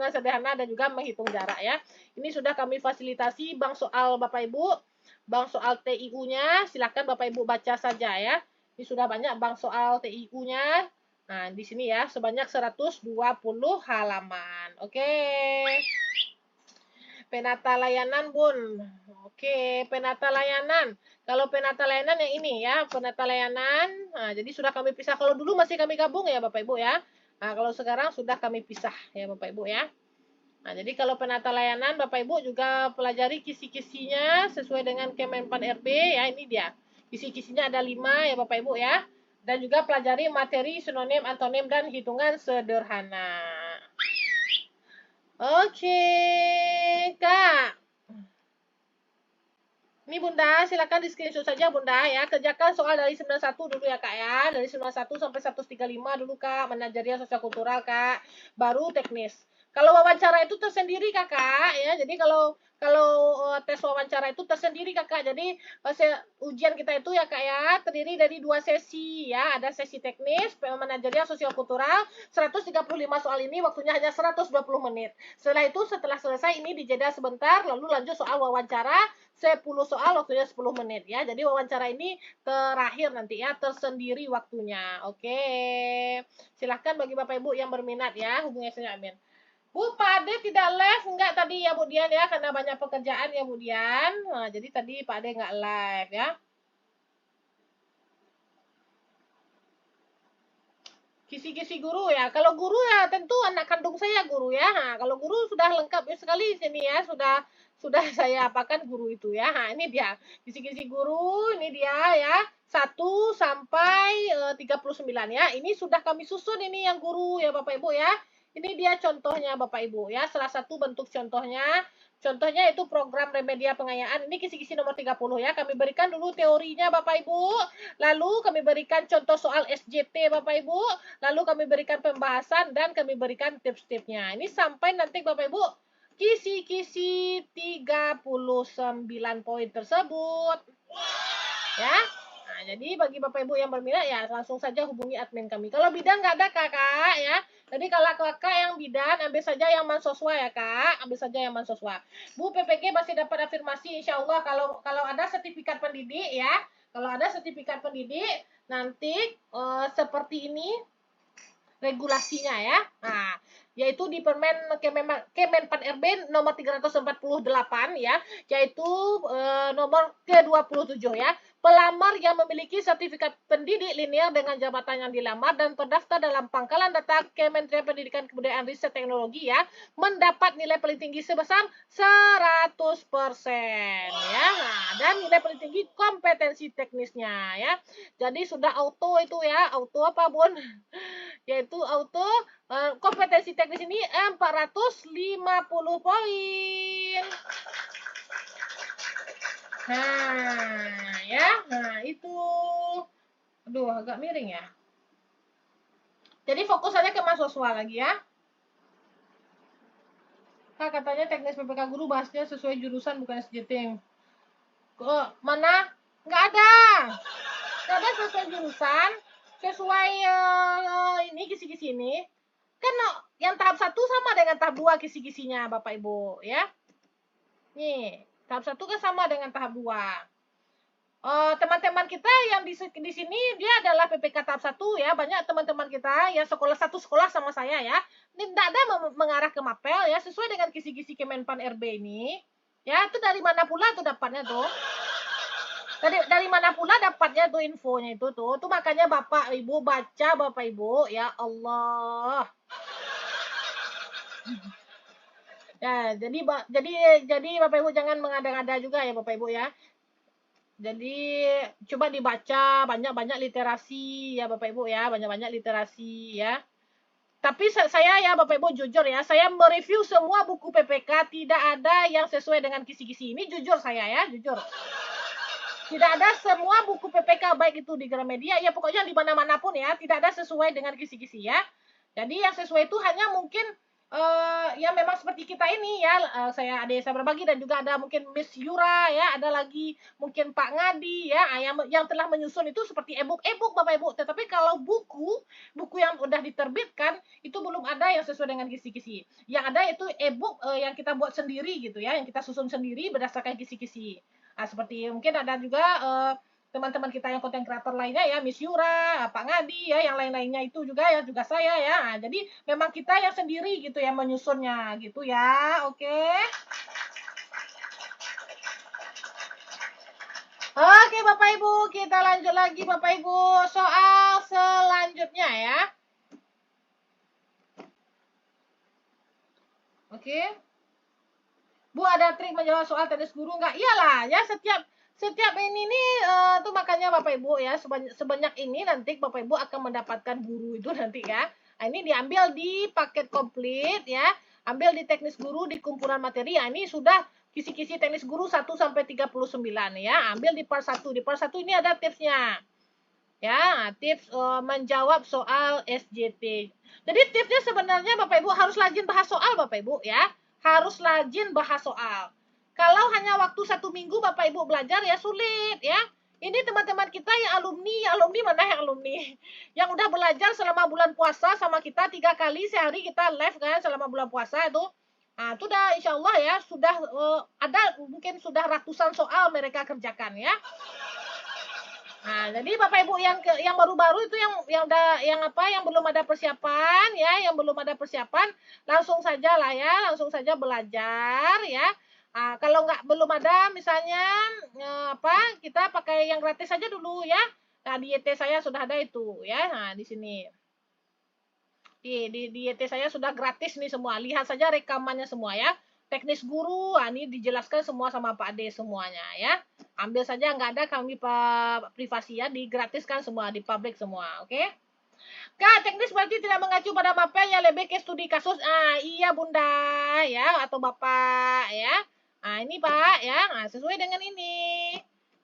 sederhana dan juga menghitung jarak ya. Ini sudah kami fasilitasi bank soal Bapak Ibu. Bank soal TIU-nya silakan Bapak Ibu baca saja ya. Ini sudah banyak bank soal TIU-nya. Nah, di sini ya sebanyak 120 halaman. Oke. Penata layanan Bun. Oke, penata layanan. Kalau penata layanan yang ini ya, penata layanan. Nah, jadi sudah kami pisah. Kalau dulu masih kami gabung ya Bapak Ibu ya. Nah, kalau sekarang sudah kami pisah ya Bapak Ibu ya. Nah, jadi kalau penata layanan Bapak Ibu juga pelajari kisi-kisinya sesuai dengan Kemenpan RB ya, ini dia. Kisi-kisinya ada 5 ya Bapak Ibu ya. Dan juga pelajari materi sinonim, antonim, dan hitungan sederhana. Oke, Kak. Ini Bunda, silakan di screenshot saja Bunda ya. Kerjakan soal dari 91 dulu ya Kak ya. Dari 91 sampai 135 dulu Kak. Manajerial sosial kultural Kak. Baru teknis. Kalau wawancara itu tersendiri Kakak ya. Jadi kalau tes wawancara itu tersendiri Kakak. Jadi ujian kita itu ya Kak ya terdiri dari 2 sesi ya. Ada sesi teknis, manajerial sosial kultural. 135 soal ini waktunya hanya 120 menit. Setelah itu setelah selesai ini dijeda sebentar lalu lanjut soal wawancara 10 soal waktunya 10 menit ya. Jadi wawancara ini terakhir nanti ya, tersendiri waktunya. Oke. Silahkan bagi Bapak Ibu yang berminat ya, hubungi saya Amin. Bu, Pak Ade tidak live enggak tadi ya Bu Dian ya, karena banyak pekerjaan ya Bu Dian. Nah, jadi tadi Pak Ade enggak live ya. Kisi-kisi guru ya. Kalau guru ya tentu anak kandung saya guru ya. Nah, kalau guru sudah lengkap sekali sini ya, sudah sudah saya apakan guru itu ya. Nah, ini dia kisi-kisi guru, ini dia ya. 1 sampai 39 ya. Ini sudah kami susun ini yang guru ya Bapak Ibu ya. Ini dia contohnya Bapak Ibu ya. Salah satu bentuk contohnya. Contohnya itu program remedia pengayaan. Ini kisi-kisi nomor 30 ya. Kami berikan dulu teorinya Bapak Ibu. Lalu kami berikan contoh soal SJT Bapak Ibu. Lalu kami berikan pembahasan dan kami berikan tips-tipsnya. Ini sampai nanti Bapak Ibu kisi-kisi 39 poin tersebut. Ya. Nah, jadi bagi Bapak Ibu yang berminat ya langsung saja hubungi admin kami. Kalau bidan nggak ada Kakak ya. Jadi kalau Kakak yang bidan ambil saja yang Mansoswa ya Kak. Ambil saja yang Mansoswa. Bu PPG masih dapat afirmasi insya Allah kalau ada sertifikat pendidik ya. Kalau ada sertifikat pendidik nanti seperti ini regulasinya ya. Nah, yaitu di Kemenpan RB nomor 348 ya, yaitu nomor ke-27 ya. Pelamar yang memiliki sertifikat pendidik linear dengan jabatan yang dilamar dan terdaftar dalam pangkalan data Kementerian Pendidikan Kebudayaan Riset Teknologi ya, mendapat nilai paling tinggi sebesar 100% ya. Nah, dan nilai paling tinggi kompetensi teknisnya ya. Jadi sudah auto itu ya, auto apa Bun? Yaitu auto kompetensi teknis ini 450 poin. Nah, ya. Nah, itu. Aduh, agak miring ya. Jadi fokus aja ke mahasiswa lagi ya. Kak, katanya teknis PPK guru bahasnya sesuai jurusan bukan SJT. Kok mana? Nggak ada. Nggak ada sesuai jurusan. Sesuai ini kisi-kisi ini. Kan yang tahap 1 sama dengan tahap 2 kisi-kisinya Bapak Ibu ya. Nih, tahap 1 kan sama dengan tahap 2. Teman-teman kita yang di sini dia adalah PPK tahap 1 ya. Banyak teman-teman kita yang satu sekolah sama saya ya. Ini tidak ada mengarah ke Mapel ya, sesuai dengan kisi-kisi Kemenpan RB ini. Ya, itu dari mana pula tuh dapatnya tuh? Dari mana pula dapatnya tuh infonya itu tuh. Tuh makanya Bapak Ibu baca Bapak Ibu ya Allah. Ya, jadi Bapak Ibu jangan mengada-ngada juga ya Bapak Ibu ya. Jadi coba dibaca banyak-banyak literasi ya Bapak Ibu ya, banyak-banyak literasi ya. Tapi saya ya Bapak Ibu jujur ya, saya mereview semua buku PPK, tidak ada yang sesuai dengan kisi-kisi. Ini jujur saya ya, jujur. Tidak ada semua buku PPK baik itu di Gramedia ya pokoknya di mana-mana pun ya, tidak ada sesuai dengan kisi-kisi ya. Jadi yang sesuai itu hanya mungkin ya memang seperti kita ini ya, saya berbagi dan juga ada mungkin Miss Yura ya, ada lagi mungkin Pak Ngadi ya, yang telah menyusun itu seperti e-book Bapak Ibu. Tetapi kalau buku yang udah diterbitkan itu belum ada yang sesuai dengan kisi-kisi. Yang ada itu e-book yang kita buat sendiri gitu ya, yang kita susun sendiri berdasarkan kisi-kisi. Nah, seperti mungkin ada juga teman-teman kita yang konten kreator lainnya ya, Miss Yura, Pak Ngadi ya, yang lain-lainnya itu juga ya, juga saya ya. Nah, jadi memang kita yang sendiri gitu ya menyusunnya gitu ya. Oke. Oke, Bapak Ibu, kita lanjut lagi Bapak Ibu soal selanjutnya ya. Oke. Bu, ada trik menjawab soal teknis guru nggak? Iyalah, ya setiap ini nih tuh makanya Bapak Ibu ya sebanyak ini nanti Bapak Ibu akan mendapatkan guru itu nanti ya. Nah, ini diambil di paket komplit ya. Ambil di teknis guru di kumpulan materi. Ya, ini sudah kisi-kisi teknis guru 1 sampai 39 ya. Ambil di part 1. Di part 1 ini ada tipsnya. Ya, tips menjawab soal SJT. Jadi tipsnya sebenarnya Bapak Ibu harus rajin bahas soal Bapak Ibu ya. Harus rajin bahas soal. Kalau hanya waktu 1 minggu Bapak Ibu belajar ya sulit ya. Ini teman-teman kita yang alumni mana yang alumni? Yang udah belajar selama bulan puasa sama kita 3 kali sehari kita live kan selama bulan puasa itu. Nah, itu udah insya Allah ya sudah ada mungkin sudah ratusan soal mereka kerjakan ya. Nah, jadi Bapak Ibu yang baru-baru itu yang belum ada persiapan ya, yang belum ada persiapan langsung saja lah ya, langsung saja belajar ya. Nah, kalau belum ada misalnya kita pakai yang gratis saja dulu ya. Nah, di YT saya sudah ada itu ya. Nah, di sini. Di YT saya sudah gratis nih semua. Lihat saja rekamannya semua ya. teknis guru, ini dijelaskan semua sama Pak Ade semuanya ya. Ambil saja, nggak ada kami privasi ya, digratiskan semua, di publik semua, oke? Kak, teknis berarti tidak mengacu pada mapel ya, lebih ke studi kasus. Iya Bunda ya, atau Bapak ya. Ini Pak ya, sesuai dengan ini.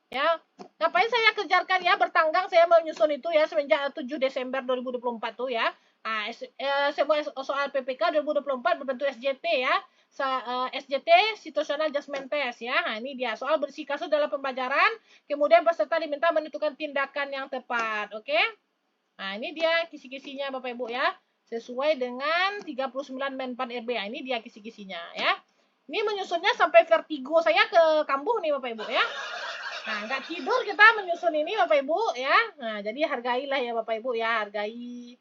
Ya, ngapain saya kejarkan ya, bertanggang saya menyusun itu ya semenjak 7 Desember 2024 tuh ya. Semua soal PPK 2024 berbentuk SJT ya. SJT Situational Judgment Test ya. Ini dia soal bersih kasus dalam pembelajaran, kemudian peserta diminta menentukan tindakan yang tepat, oke? Ini dia kisi-kisinya Bapak Ibu ya. Sesuai dengan 39 Menpan RB. Ini dia kisi-kisinya ya. Ini menyusunnya sampai vertigo saya ke kambuh nih Bapak Ibu ya. Nggak tidur kita menyusun ini Bapak Ibu ya. Jadi hargailah ya Bapak Ibu ya, hargai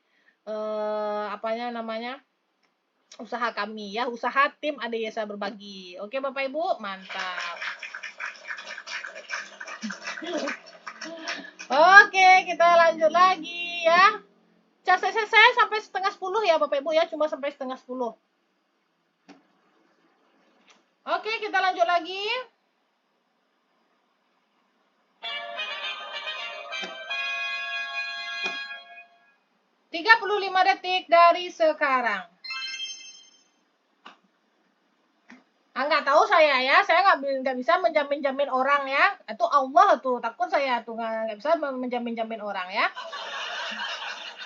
apanya namanya? Usaha kami ya, usaha tim Adeyesa Berbagi. Oke Bapak Ibu, mantap. Oke, kita lanjut lagi ya. Saya sampai setengah 10 ya Bapak Ibu ya, cuma sampai setengah 10. Oke, kita lanjut lagi. 35 detik dari sekarang. Nggak tahu saya ya, saya nggak bisa menjamin-jamin orang ya. Itu Allah tuh, takut saya tuh nggak bisa menjamin-jamin orang ya.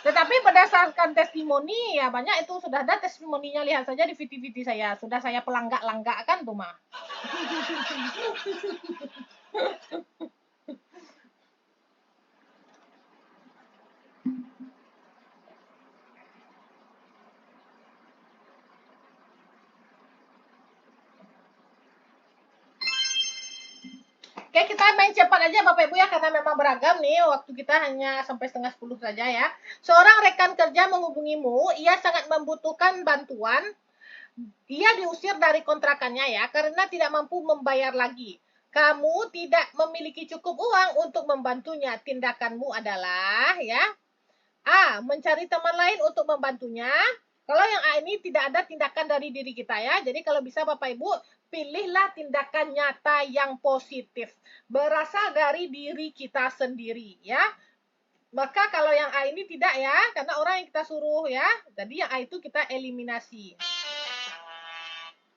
Tetapi berdasarkan testimoni ya banyak itu sudah ada testimoninya, lihat saja di video-video saya. Sudah saya pelanggak-langgakkan tuh mah. Oke, kita main cepat aja Bapak Ibu ya, karena memang beragam nih, waktu kita hanya sampai setengah 10 saja ya. Seorang rekan kerja menghubungimu, ia sangat membutuhkan bantuan. Ia diusir dari kontrakannya ya, karena tidak mampu membayar lagi. Kamu tidak memiliki cukup uang untuk membantunya. Tindakanmu adalah ya, A. Mencari teman lain untuk membantunya. Kalau yang A ini tidak ada tindakan dari diri kita ya. Jadi kalau bisa Bapak Ibu, pilihlah tindakan nyata yang positif. Berasal dari diri kita sendiri ya. Maka kalau yang A ini tidak ya, karena orang yang kita suruh ya. Jadi yang A itu kita eliminasi.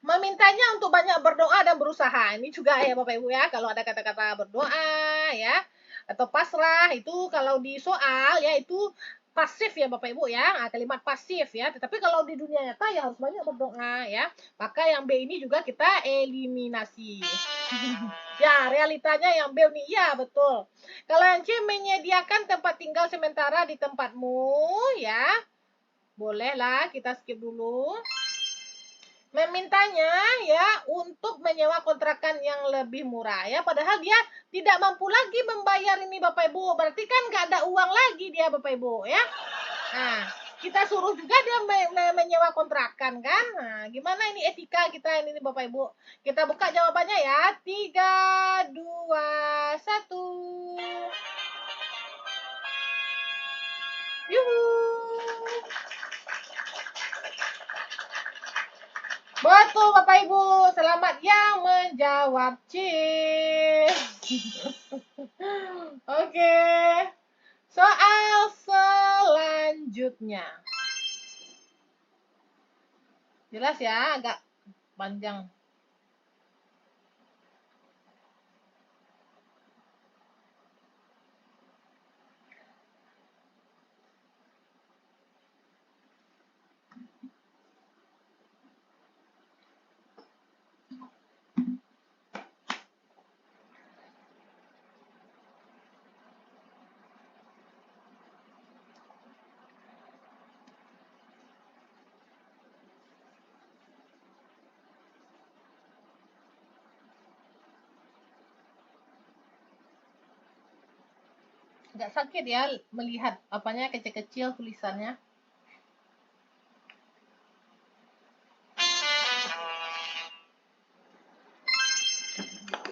Memintanya untuk banyak berdoa dan berusaha. Ini juga ya Bapak Ibu ya, kalau ada kata-kata berdoa ya, atau pasrah, itu kalau di soal ya itu pasif ya Bapak Ibu ya, kalimat pasif ya. Tetapi kalau di dunia nyata ya harus banyak berdoa ya. Maka yang B ini juga kita eliminasi. Ya, realitanya yang B nih, ya betul. Kalau yang C, menyediakan tempat tinggal sementara di tempatmu ya. Bolehlah kita skip dulu. Memintanya ya untuk menyewa kontrakan yang lebih murah ya, padahal dia tidak mampu lagi membayar ini Bapak Ibu, berarti kan nggak ada uang lagi dia Bapak Ibu ya. Kita suruh juga dia menyewa kontrakan kan. Gimana ini etika kita ini Bapak Ibu? Kita buka jawabannya ya. 3, 2, 1. Yuhu. Betul Bapak Ibu, selamat yang menjawab. Oke. Soal selanjutnya. Jelas ya, agak panjang. Agak sakit ya melihat apanya kecil-kecil tulisannya.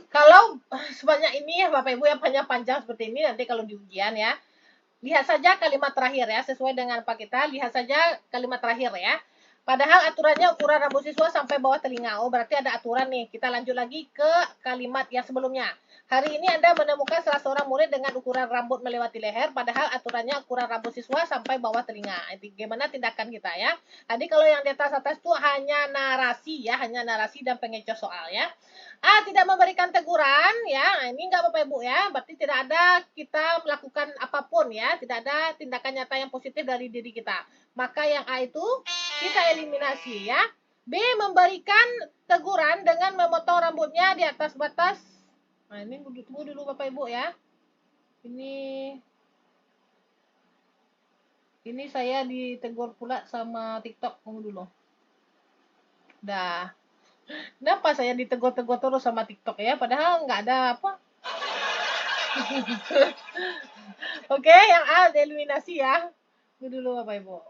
Kalau sebanyak ini ya Bapak Ibu yang panjang seperti ini, nanti kalau di ujian ya, lihat saja kalimat terakhir ya, sesuai dengan apa kita, lihat saja kalimat terakhir ya. Padahal aturannya ukuran rambut siswa sampai bawah telinga. Oh, berarti ada aturan nih. Kita lanjut lagi ke kalimat yang sebelumnya. Hari ini Anda menemukan salah seorang murid dengan ukuran rambut melewati leher, padahal aturannya ukuran rambut siswa sampai bawah telinga. Gimana tindakan kita ya? Tadi kalau yang di atas itu hanya narasi ya, hanya narasi dan pengecoh soal ya. Tidak memberikan teguran ya, ini enggak Bapak Ibu ya, berarti tidak ada kita melakukan apapun ya, tidak ada tindakan nyata yang positif dari diri kita. Maka yang A itu kita eliminasi ya. B, memberikan teguran dengan memotong rambutnya di atas batas. Nah, ini tunggu dulu Bapak Ibu ya. Ini saya ditegur pula sama TikTok. Tunggu dulu. Dah. Kenapa saya ditegur-tegur terus sama TikTok ya? Padahal nggak ada apa. Oke, yang A eliminasi ya. Tunggu dulu Bapak Ibu.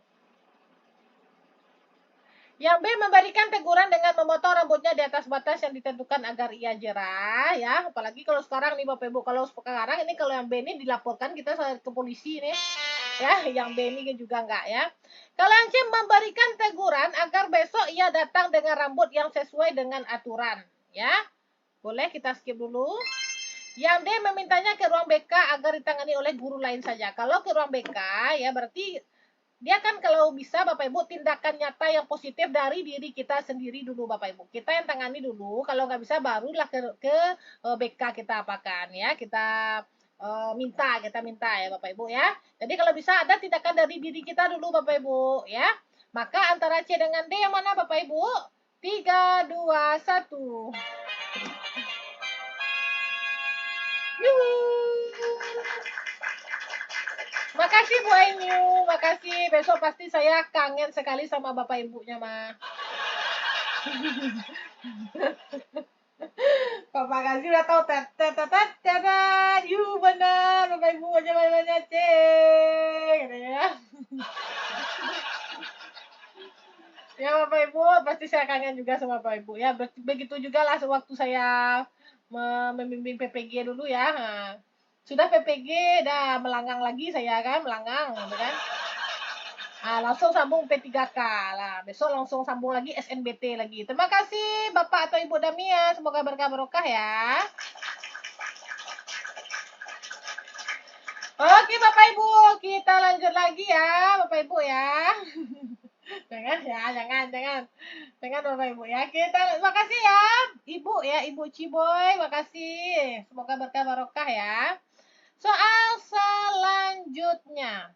Yang B, memberikan teguran dengan memotong rambutnya di atas batas yang ditentukan agar ia jerah ya. Apalagi kalau sekarang nih Bapak Ibu, kalau sekarang ini kalau yang B ini dilaporkan kita ke polisi nih. Ya, yang B ini juga enggak ya. Kalau yang C, memberikan teguran agar besok ia datang dengan rambut yang sesuai dengan aturan ya. Boleh kita skip dulu. Yang D, memintanya ke ruang BK agar ditangani oleh guru lain saja. Kalau ke ruang BK ya berarti dia kan kalau bisa Bapak Ibu tindakan nyata yang positif dari diri kita sendiri dulu Bapak Ibu. Kita yang tangani dulu, kalau nggak bisa barulah ke BK kita apakan ya. Kita minta ya Bapak Ibu ya. Jadi kalau bisa ada tindakan dari diri kita dulu Bapak Ibu ya. Maka antara C dengan D yang mana Bapak Ibu? 3, 2, 1. Yuhu. Makasih Bu Ainyu, makasih. Besok pasti saya kangen sekali sama Bapak Ibunya, mah. Bapak kasih udah tahu benar Bapak Ibu aja banyak cek katanya. Ya Bapak Ibu, pasti saya kangen juga sama Bapak Ibu ya. Begitu juga lah sewaktu saya membimbing PPG dulu ya. Sudah PPG, dah melanggang lagi saya kan, melanggang gitu kan. Langsung sambung P3K lah. Besok langsung sambung lagi SNBT lagi. Terima kasih Bapak atau Ibu Damia. Semoga berkah barokah ya. Oke Bapak Ibu, kita lanjut lagi ya Bapak Ibu ya. Jangan Bapak Ibu ya. Makasih ya Ibu Ciboy, makasih. Semoga berkah barokah ya. Soal selanjutnya.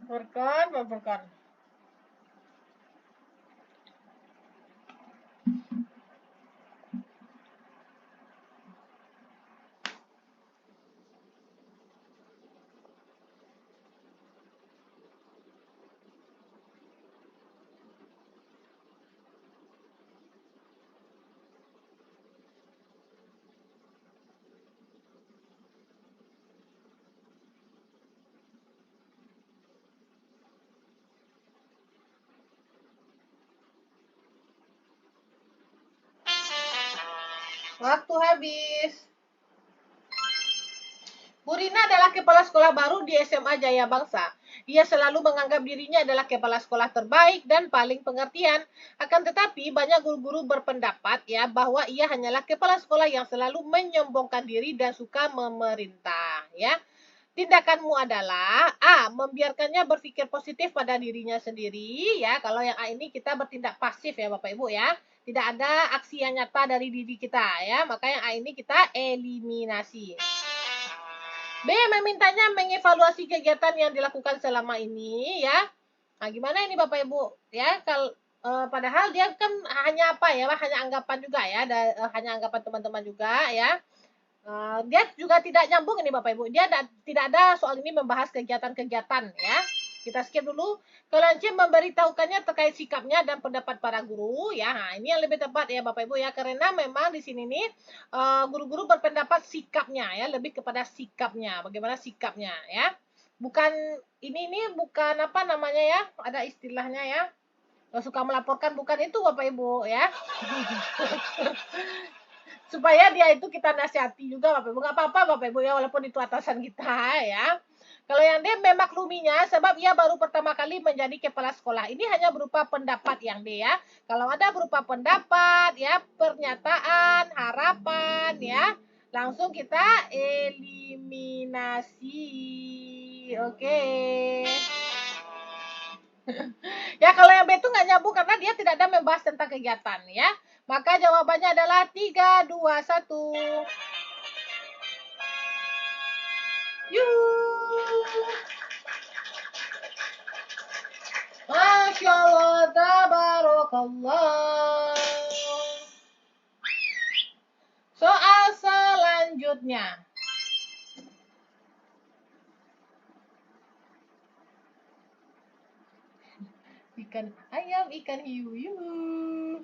Berkon. Waktu habis. Bu Rina adalah kepala sekolah baru di SMA Jaya Bangsa. Ia selalu menganggap dirinya adalah kepala sekolah terbaik dan paling pengertian. Akan tetapi banyak guru-guru berpendapat ya bahwa ia hanyalah kepala sekolah yang selalu menyombongkan diri dan suka memerintah ya. Tindakanmu adalah A, membiarkannya berpikir positif pada dirinya sendiri ya. Kalau yang A ini kita bertindak pasif ya Bapak Ibu ya. Tidak ada aksi yang nyata dari diri kita ya. Maka yang A ini kita eliminasi. B, memintanya mengevaluasi kegiatan yang dilakukan selama ini ya. Gimana ini Bapak Ibu ya? Padahal dia kan hanya hanya anggapan juga ya, hanya anggapan teman-teman juga ya. Dia juga tidak nyambung ini Bapak Ibu. Dia tidak ada soal ini membahas kegiatan-kegiatan ya. Kita skip dulu. Kalau C, memberitahukannya terkait sikapnya dan pendapat para guru ya. Ini yang lebih tepat ya Bapak Ibu ya, karena memang di sini nih guru-guru berpendapat sikapnya ya, lebih kepada sikapnya. Bagaimana sikapnya ya. Bukan ini bukan apa namanya ya, ada istilahnya ya. suka melaporkan bukan itu Bapak Ibu ya. Supaya dia itu kita nasihati juga Bapak Ibu. Nggak apa-apa Bapak Ibu ya, walaupun itu atasan kita ya. Kalau yang D memakluminya sebab ia baru pertama kali menjadi kepala sekolah. Ini hanya berupa pendapat yang D ya. Kalau ada berupa pendapat ya, pernyataan, harapan ya, langsung kita eliminasi. Oke. Ya kalau yang B itu nggak nyambung karena dia tidak ada membahas tentang kegiatan ya. Maka jawabannya adalah 3, 2, 1. Yuh. Masya Allah, tabarakallah. Soal selanjutnya. Ikan ayam, ikan hiu. Yuh.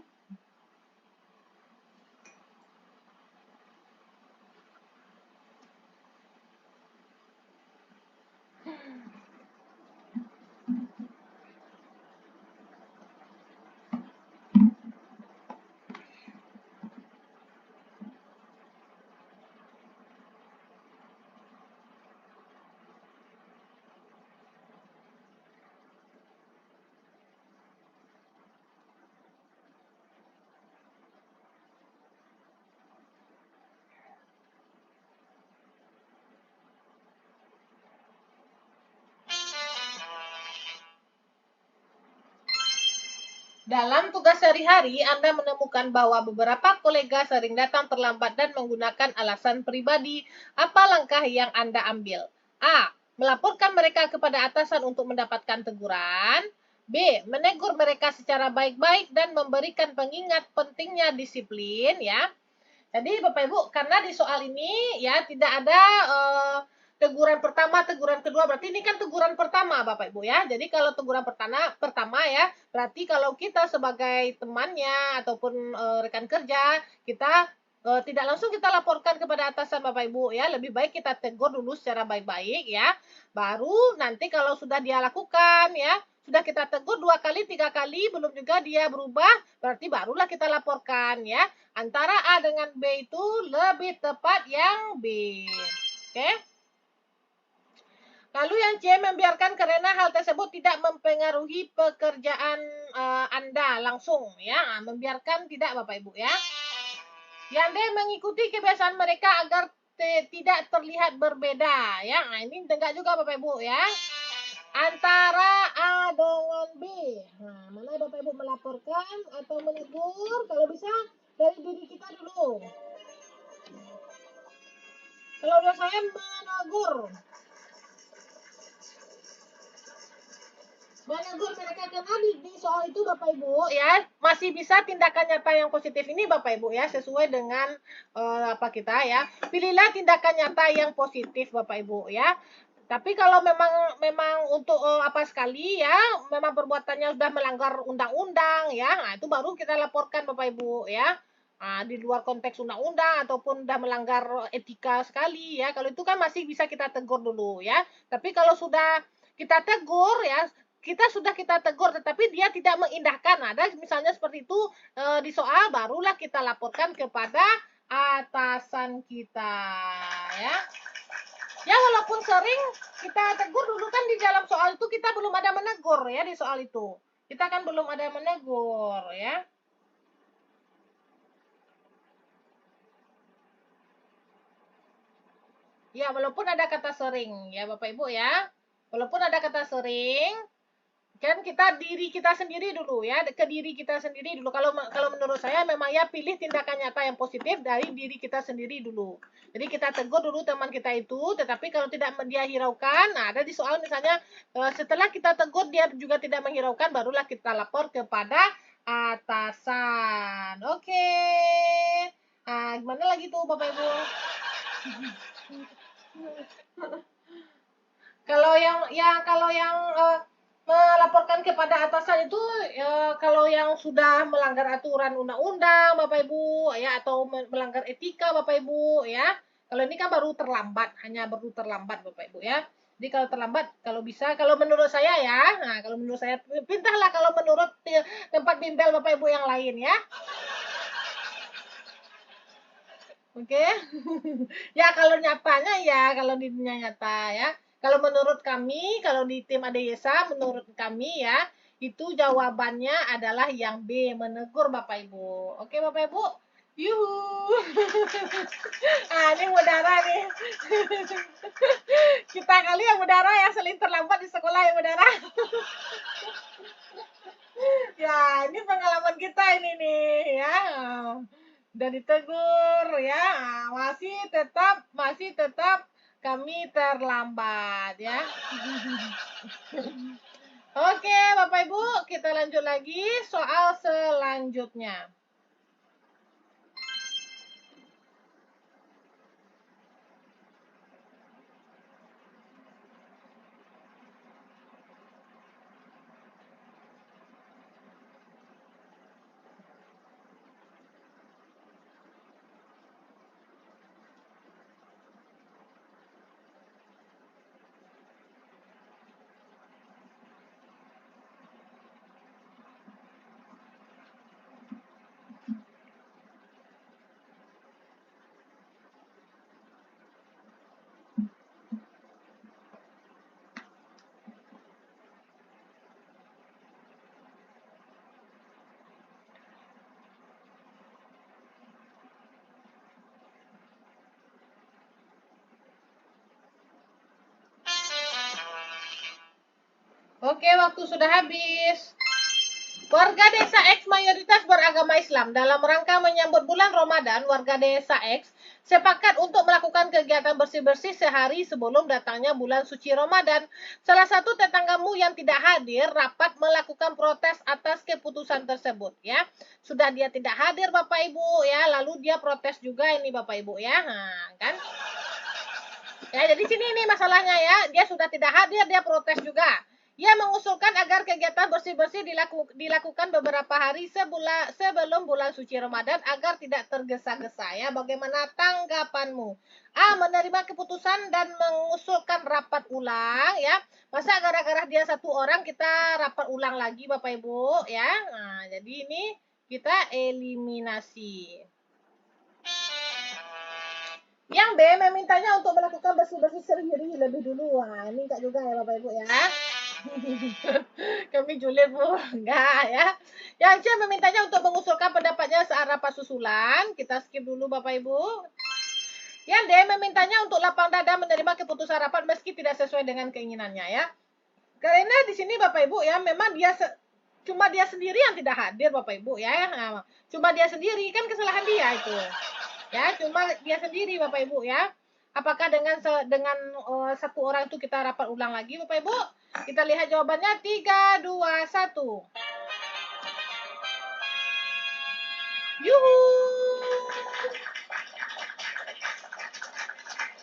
Dalam tugas sehari-hari, Anda menemukan bahwa beberapa kolega sering datang terlambat dan menggunakan alasan pribadi. Apa langkah yang Anda ambil? A. Melaporkan mereka kepada atasan untuk mendapatkan teguran. B. Menegur mereka secara baik-baik dan memberikan pengingat pentingnya disiplin ya. Jadi Bapak Ibu, karena di soal ini ya tidak ada teguran pertama, teguran kedua, berarti ini kan teguran pertama Bapak Ibu ya. Jadi kalau teguran pertama ya, berarti kalau kita sebagai temannya ataupun rekan kerja, kita tidak langsung kita laporkan kepada atasan Bapak Ibu ya. Lebih baik kita tegur dulu secara baik-baik ya. Baru nanti kalau sudah dia lakukan ya, sudah kita tegur 2 kali, 3 kali, belum juga dia berubah, berarti barulah kita laporkan ya. Antara A dengan B itu lebih tepat yang B. Oke? Lalu yang C, membiarkan karena hal tersebut tidak mempengaruhi pekerjaan Anda langsung ya. Membiarkan tidak Bapak Ibu ya. Yang D, mengikuti kebiasaan mereka agar tidak terlihat berbeda ya. Nah, ini enggak juga Bapak Ibu ya. Antara A dengan B. Nah, mana Bapak Ibu melaporkan atau menegur? Kalau bisa dari diri kita dulu. Kalau udah saya menegur. Menegur mereka karena di soal itu Bapak Ibu ya, masih bisa tindakan nyata yang positif ini Bapak Ibu ya, sesuai dengan apa kita ya. Pilihlah tindakan nyata yang positif Bapak Ibu ya. Tapi kalau memang untuk apa sekali ya, memang perbuatannya sudah melanggar undang-undang ya, nah itu baru kita laporkan Bapak Ibu ya. Nah, di luar konteks undang-undang ataupun sudah melanggar etika sekali ya, kalau itu kan masih bisa kita tegur dulu ya. Tapi kalau sudah kita tegur ya, kita tegur tetapi dia tidak mengindahkan. Ada misalnya seperti itu di soal, barulah kita laporkan kepada atasan kita ya. Ya walaupun sering kita tegur dulu kan di dalam soal itu kita belum ada menegur ya di soal itu. Kita kan belum ada menegur ya. Ya walaupun ada kata sering ya Bapak Ibu ya. Walaupun ada kata sering, kan kita diri kita sendiri dulu ya, ke diri kita sendiri dulu. Kalau menurut saya memang ya pilih tindakan nyata yang positif dari diri kita sendiri dulu. Jadi kita tegur dulu teman kita itu, tetapi kalau tidak dia hiraukan, nah ada di soal misalnya setelah kita tegur dia juga tidak menghiraukan, barulah kita lapor kepada atasan. Oke. Nah, gimana lagi tuh Bapak Ibu? Kalau yang melaporkan kepada atasan itu kalau yang sudah melanggar aturan undang-undang Bapak Ibu ya, atau melanggar etika Bapak Ibu ya. Kalau ini kan baru terlambat, hanya baru terlambat Bapak Ibu ya. Jadi kalau terlambat, kalau bisa, kalau menurut saya ya, nah kalau menurut saya pintarlah kalau menurut tempat bimbel Bapak Ibu yang lain ya. Oke. Ya kalau nyatanya ya, kalau di dunia nyata ya. Kalau menurut kami, kalau di tim Adeyesa, menurut kami ya, itu jawabannya adalah yang B, menegur Bapak Ibu. Oke Bapak Ibu? Yuhu. Ah, ini mudara nih. Kita kali yang mudara yang sering terlambat di sekolah ya mudara. Ya, ini pengalaman kita ini nih ya. Udah ditegur ya, masih tetap kami terlambat ya. Oke, Bapak Ibu, kita lanjut lagi soal selanjutnya. Oke, waktu sudah habis. Warga desa X mayoritas beragama Islam. Dalam rangka menyambut bulan Ramadan, warga desa X sepakat untuk melakukan kegiatan bersih-bersih sehari sebelum datangnya bulan suci Ramadan. Salah satu tetanggamu yang tidak hadir rapat melakukan protes atas keputusan tersebut ya. Sudah dia tidak hadir Bapak Ibu ya, lalu dia protes juga ini Bapak Ibu ya. Nah, kan? Ya, jadi sini ini masalahnya ya. Dia sudah tidak hadir, dia protes juga. Ia mengusulkan agar kegiatan bersih-bersih dilakukan beberapa hari sebelum bulan suci Ramadan agar tidak tergesa-gesa ya. Bagaimana tanggapanmu? A. Menerima keputusan dan mengusulkan rapat ulang ya. Masa gara-gara dia satu orang kita rapat ulang lagi Bapak Ibu ya. Nah, jadi ini kita eliminasi. Yang B memintanya untuk melakukan bersih-bersih sendiri lebih dulu. Wah, ini enggak juga ya Bapak Ibu ya. Kami julid Bu, enggak ya. Yang C memintanya untuk mengusulkan pendapatnya saat rapat susulan. Kita skip dulu Bapak Ibu. Yang D memintanya untuk lapang dada menerima keputusan rapat meski tidak sesuai dengan keinginannya ya. Karena di sini Bapak Ibu ya, memang cuma dia sendiri yang tidak hadir Bapak Ibu ya. Nah, cuma dia sendiri kan kesalahan dia itu. Ya, cuma dia sendiri Bapak Ibu ya. Apakah dengan satu orang itu kita rapat ulang lagi Bapak Ibu? Kita lihat jawabannya 3 2 1. Yuhu.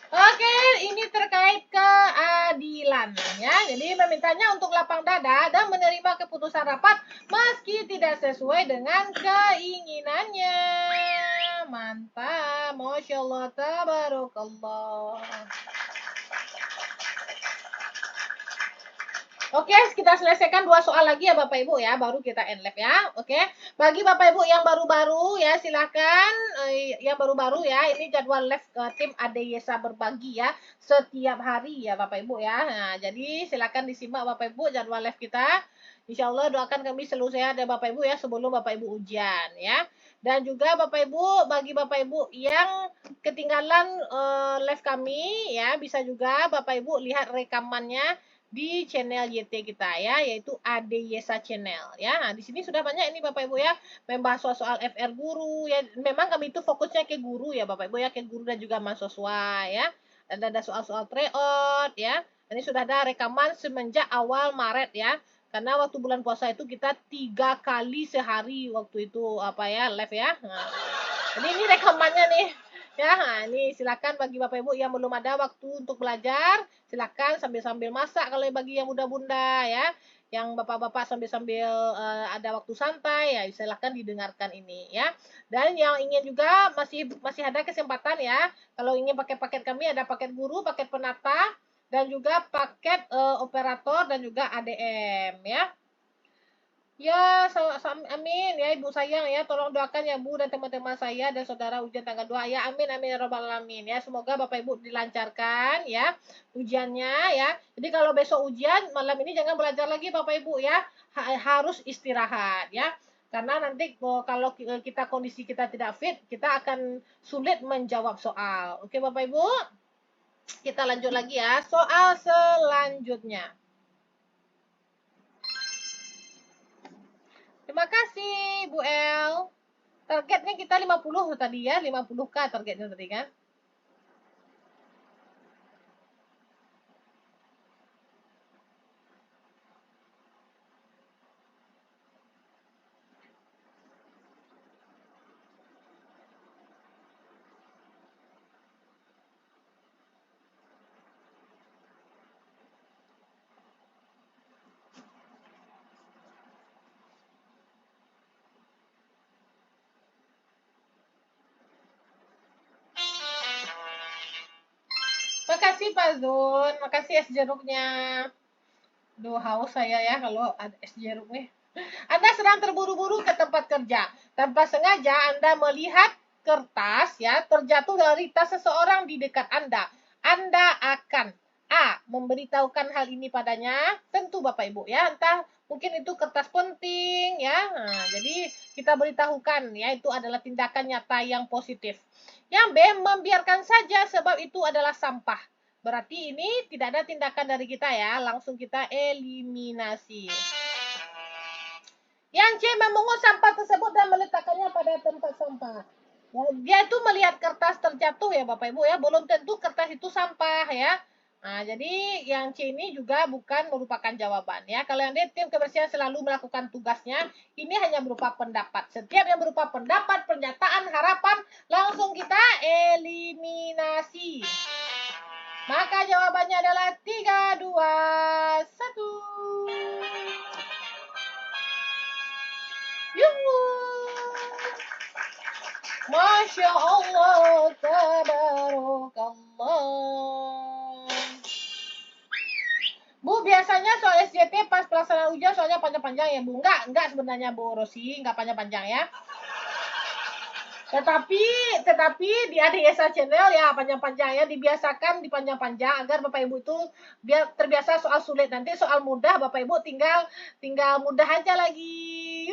Oke, ini terkait keadilan ya. Jadi memintanya untuk lapang dada dan menerima keputusan rapat meski tidak sesuai dengan keinginannya. Mantap, Masya Allah, tabarakallah. Oke, kita selesaikan 2 soal lagi ya Bapak Ibu ya, baru kita end lab ya. Oke. Bagi Bapak Ibu yang baru-baru ya, silakan yang baru-baru ya, ini jadwal live tim Adeyesa berbagi ya, setiap hari ya Bapak Ibu ya. Nah, jadi silakan disimak Bapak Ibu jadwal live kita. Insyaallah doakan kami selalu sehat ya Bapak Ibu ya sebelum Bapak Ibu ujian ya. Dan juga Bapak Ibu, bagi Bapak Ibu yang ketinggalan live kami ya, bisa juga Bapak Ibu lihat rekamannya di channel YT kita ya, yaitu Adeyesa Channel ya. Nah, di sini sudah banyak ini Bapak Ibu ya, membahas soal FR guru ya. Memang kami itu fokusnya ke guru ya Bapak Ibu ya, ke guru dan juga mahasiswa ya. Dan ada soal-soal tryout ya. Ini sudah ada rekaman semenjak awal Maret ya. Karena waktu bulan puasa itu kita 3 kali sehari waktu itu apa ya, live ya. Nah, jadi ini rekamannya nih. Ya, nah ini silakan bagi Bapak Ibu yang belum ada waktu untuk belajar, silakan sambil-sambil masak kalau bagi yang bunda-bunda ya. Yang bapak-bapak sambil-sambil ada waktu santai ya silakan didengarkan ini ya. Dan yang ingin juga masih ada kesempatan ya. Kalau ingin pakai paket kami ada paket guru, paket penata, dan juga paket operator dan juga ADM ya. Ya, amin ya Ibu sayang ya, tolong doakan ya Bu dan teman-teman saya dan saudara ujian tanggal 2 ya. Amin amin ya rabbal alamin ya. Semoga Bapak Ibu dilancarkan ya ujiannya ya. Jadi kalau besok ujian malam ini jangan belajar lagi Bapak Ibu ya. Harus istirahat ya. Karena nanti kalau kita kondisi kita tidak fit, kita akan sulit menjawab soal. Oke Bapak Ibu, kita lanjut lagi ya. Soal selanjutnya. Terima kasih Bu El. Targetnya kita 50 tadi ya, 50K targetnya tadi kan. Makasih Pak Zun, makasih es jeruknya. Duh, haus saya ya kalau ada es jeruk nih. Anda sedang terburu-buru ke tempat kerja. Tanpa sengaja Anda melihat kertas ya terjatuh dari tas seseorang di dekat Anda. Anda akan A. Memberitahukan hal ini padanya. Tentu Bapak Ibu ya. Entah mungkin itu kertas penting ya. Nah, jadi kita beritahukan ya itu adalah tindakan nyata yang positif. Yang B. Membiarkan saja sebab itu adalah sampah. Berarti ini tidak ada tindakan dari kita ya, langsung kita eliminasi. Yang C memungut sampah tersebut dan meletakkannya pada tempat sampah. Ya, dia itu melihat kertas terjatuh ya Bapak Ibu ya, belum tentu kertas itu sampah ya. Nah, jadi yang C ini juga bukan merupakan jawaban ya. Kalau yang D, tim kebersihan selalu melakukan tugasnya, ini hanya berupa pendapat. Setiap yang berupa pendapat, pernyataan, harapan, langsung kita eliminasi. Maka jawabannya adalah 3, 2, 1. Yuhu. Masya Allah, tabarakallah. Bu, biasanya soal SJT pas pelaksanaan ujian soalnya panjang-panjang ya Bu? Enggak sebenarnya Bu Rosi, enggak panjang-panjang ya. Tetapi di ADSA channel ya panjang-panjang ya, dibiasakan dipanjang-panjang agar Bapak Ibu itu biar terbiasa soal sulit. Nanti soal mudah Bapak Ibu tinggal mudah aja lagi.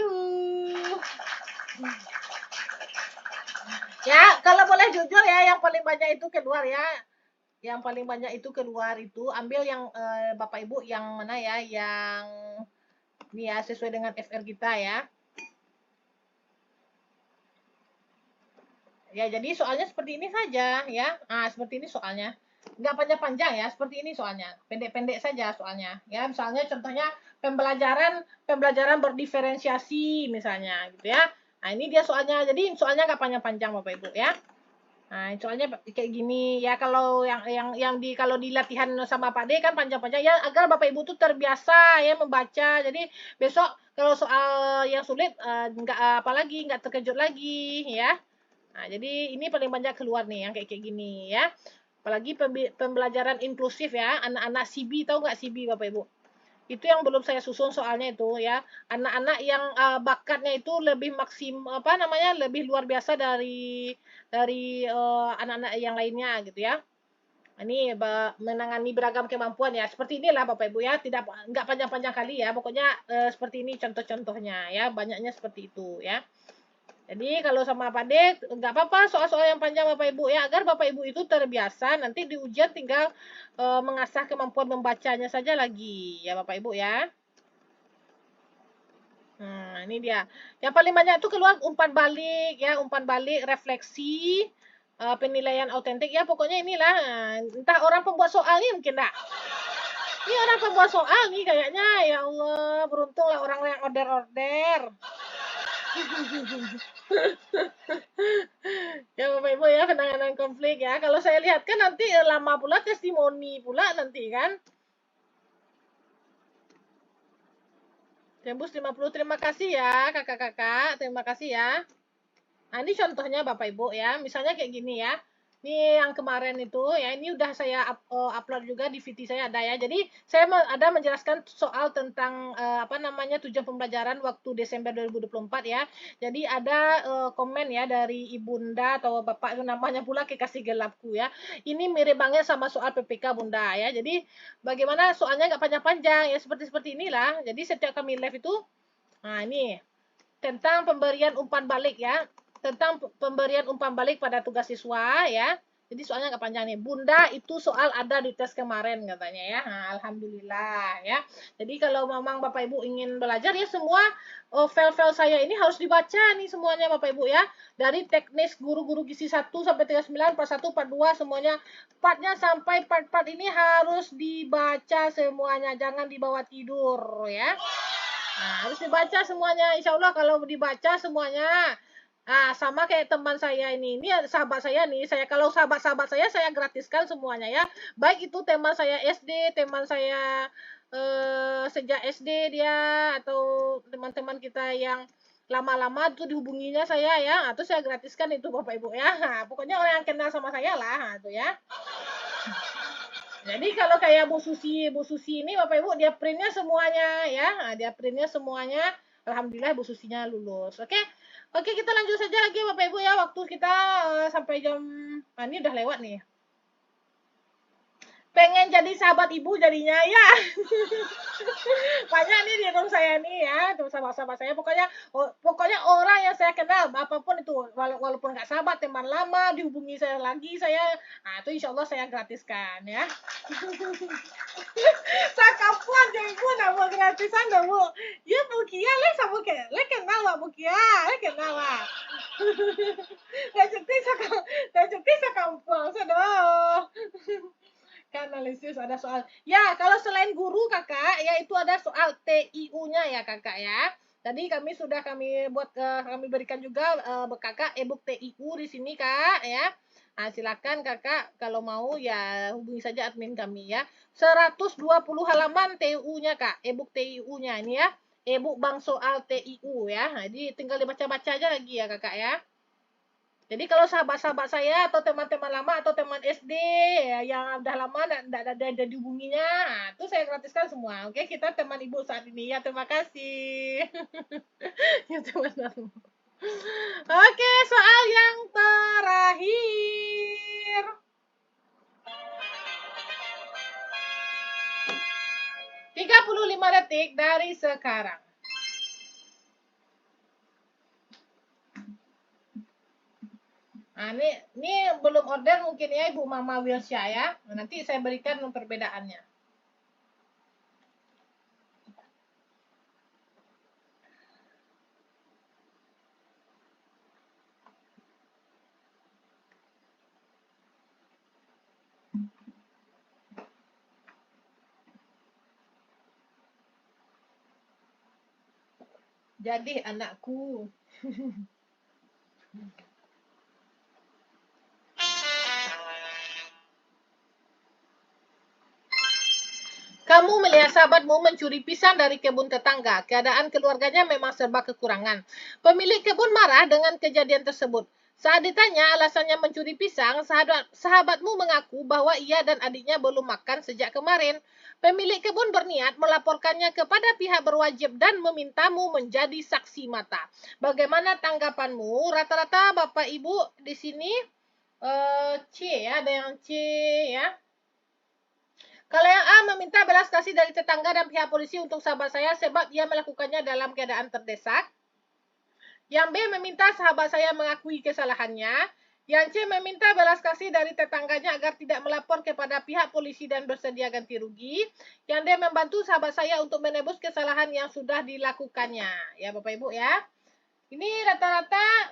Ya, kalau boleh jujur ya, yang paling banyak itu keluar ya. Yang paling banyak itu keluar itu ambil yang Bapak Ibu yang mana ya, yang ini ya sesuai dengan FR kita ya. Ya, jadi soalnya seperti ini saja ya. Ah, seperti ini soalnya. Enggak panjang-panjang ya, seperti ini soalnya. Pendek-pendek saja soalnya. Ya, misalnya contohnya pembelajaran berdiferensiasi misalnya gitu ya. Nah, ini dia soalnya. Jadi soalnya enggak panjang-panjang Bapak Ibu ya. Nah, soalnya kayak gini ya, kalau kalau di latihan sama Pak D kan panjang-panjang ya, agar Bapak Ibu tuh terbiasa ya membaca. Jadi besok kalau soal yang sulit enggak apalagi enggak terkejut lagi ya. Nah, jadi ini paling banyak keluar nih yang kayak gini ya. Apalagi pembelajaran inklusif ya, anak-anak CB, tahu nggak CB Bapak Ibu? Itu yang belum saya susun soalnya itu ya. Anak-anak yang bakatnya itu lebih lebih luar biasa dari anak-anak yang lainnya gitu ya. Ini menangani beragam kemampuan ya. Seperti inilah Bapak Ibu ya, tidak enggak panjang-panjang kali ya. Pokoknya seperti ini contoh-contohnya ya, banyaknya seperti itu ya. Jadi kalau sama Pak Dek, nggak apa-apa soal-soal yang panjang Bapak Ibu ya, agar Bapak Ibu itu terbiasa, nanti di ujian tinggal mengasah kemampuan membacanya saja lagi, ya Bapak Ibu ya. Nah, ini dia. Yang paling banyak itu keluar umpan balik, ya, umpan balik, refleksi, penilaian autentik, ya pokoknya inilah. Entah orang pembuat soal ini mungkin enggak. Ini orang pembuat soal nih kayaknya, ya Allah, beruntunglah orang yang order-order. Ya Bapak Ibu ya, penanganan konflik ya. Kalau saya lihat kan nanti lama pula testimoni pula nanti kan. Tembus 50, terima kasih ya kakak-kakak, terima kasih ya. Nah ini contohnya Bapak Ibu ya, misalnya kayak gini ya. Ini yang kemarin itu ya, ini udah saya upload juga di VT saya ada ya. Jadi saya ada menjelaskan soal tentang apa namanya tujuan pembelajaran waktu Desember 2024 ya. Jadi ada komen ya dari ibunda atau bapak itu namanya pula kekasih gelapku ya. Ini mirip banget sama soal PPK bunda ya. Jadi bagaimana soalnya nggak panjang-panjang ya seperti inilah. Jadi setiap kami live itu, nah ini tentang pemberian umpan balik ya, tentang pemberian umpan balik pada tugas siswa ya. Jadi soalnya nggak panjang nih. Bunda itu soal ada di tes kemarin katanya ya. Nah, alhamdulillah ya. Jadi kalau memang Bapak Ibu ingin belajar ya semua file-file saya ini harus dibaca nih semuanya Bapak Ibu ya. Dari teknis guru-guru gizi 1 sampai 39, part 1, part 2 semuanya. Partnya sampai part-part ini harus dibaca semuanya. Jangan dibawa tidur ya. Nah, harus dibaca semuanya. Insya Allah kalau dibaca semuanya. Ah, sama kayak teman saya ini sahabat saya nih. Kalau sahabat-sahabat saya gratiskan semuanya ya. Baik itu teman saya SD, teman saya sejak SD dia atau teman-teman kita yang lama-lama itu dihubunginya saya ya. Nah, itu saya gratiskan itu Bapak Ibu ya. Nah, pokoknya orang yang kenal sama saya lah, nah, itu ya. Jadi kalau kayak Bu Susi ini Bapak Ibu dia printnya semuanya ya. Nah, dia printnya semuanya. Alhamdulillah Bu Susinya lulus. Oke. Oke, kita lanjut saja lagi Bapak Ibu ya. Waktu kita sampai jam ini udah lewat nih. Pengen jadi sahabat ibu jadinya ya. Banyak nih di room saya nih ya, tuh sahabat-sahabat saya pokoknya orang yang saya kenal apapun itu walaupun nggak sahabat teman lama dihubungi saya lagi nah itu insya Allah saya gratiskan ya. Sakapuan jadi ibu nak mau gratisan dah bu. Ya bu Kia le sama ke le kenal lah bu Kia le kenal lah. Dah cuti sakampung sudah. Kan analisis ada soal. Ya, kalau selain guru Kakak, ya itu ada soal TIU-nya ya Kakak ya. Tadi kami buat kami berikan juga Kakak e-book TIU di sini Kak ya. Nah, silakan Kakak kalau mau ya hubungi saja admin kami ya. 120 halaman TIU-nya Kak, e-book TIU-nya ini ya. E-book Bank Soal TIU ya. Nah, jadi tinggal dibaca-baca aja lagi ya Kakak ya. Jadi kalau sahabat-sahabat saya atau teman-teman lama atau teman SD ya, yang udah lama enggak ada dihubunginya, nah, itu saya gratiskan semua. Oke, kita teman Ibu saat ini ya. Terima kasih. Ya teman-teman. Oke, soal yang terakhir. 35 detik dari sekarang. Nah, ini belum order mungkin ya Ibu Mama Wilsya ya. Nanti saya berikan perbedaannya. Jadi anakku. Kamu melihat sahabatmu mencuri pisang dari kebun tetangga. Keadaan keluarganya memang serba kekurangan. Pemilik kebun marah dengan kejadian tersebut. Saat ditanya alasannya mencuri pisang, sahabatmu mengaku bahwa ia dan adiknya belum makan sejak kemarin. Pemilik kebun berniat melaporkannya kepada pihak berwajib dan memintamu menjadi saksi mata. Bagaimana tanggapanmu? Rata-rata Bapak Ibu di sini C ya, ada yang C ya. Kalau yang A meminta belas kasih dari tetangga dan pihak polisi untuk sahabat saya sebab ia melakukannya dalam keadaan terdesak. Yang B meminta sahabat saya mengakui kesalahannya. Yang C meminta belas kasih dari tetangganya agar tidak melapor kepada pihak polisi dan bersedia ganti rugi. Yang D membantu sahabat saya untuk menebus kesalahan yang sudah dilakukannya. Ya Bapak Ibu ya. Ini rata-rata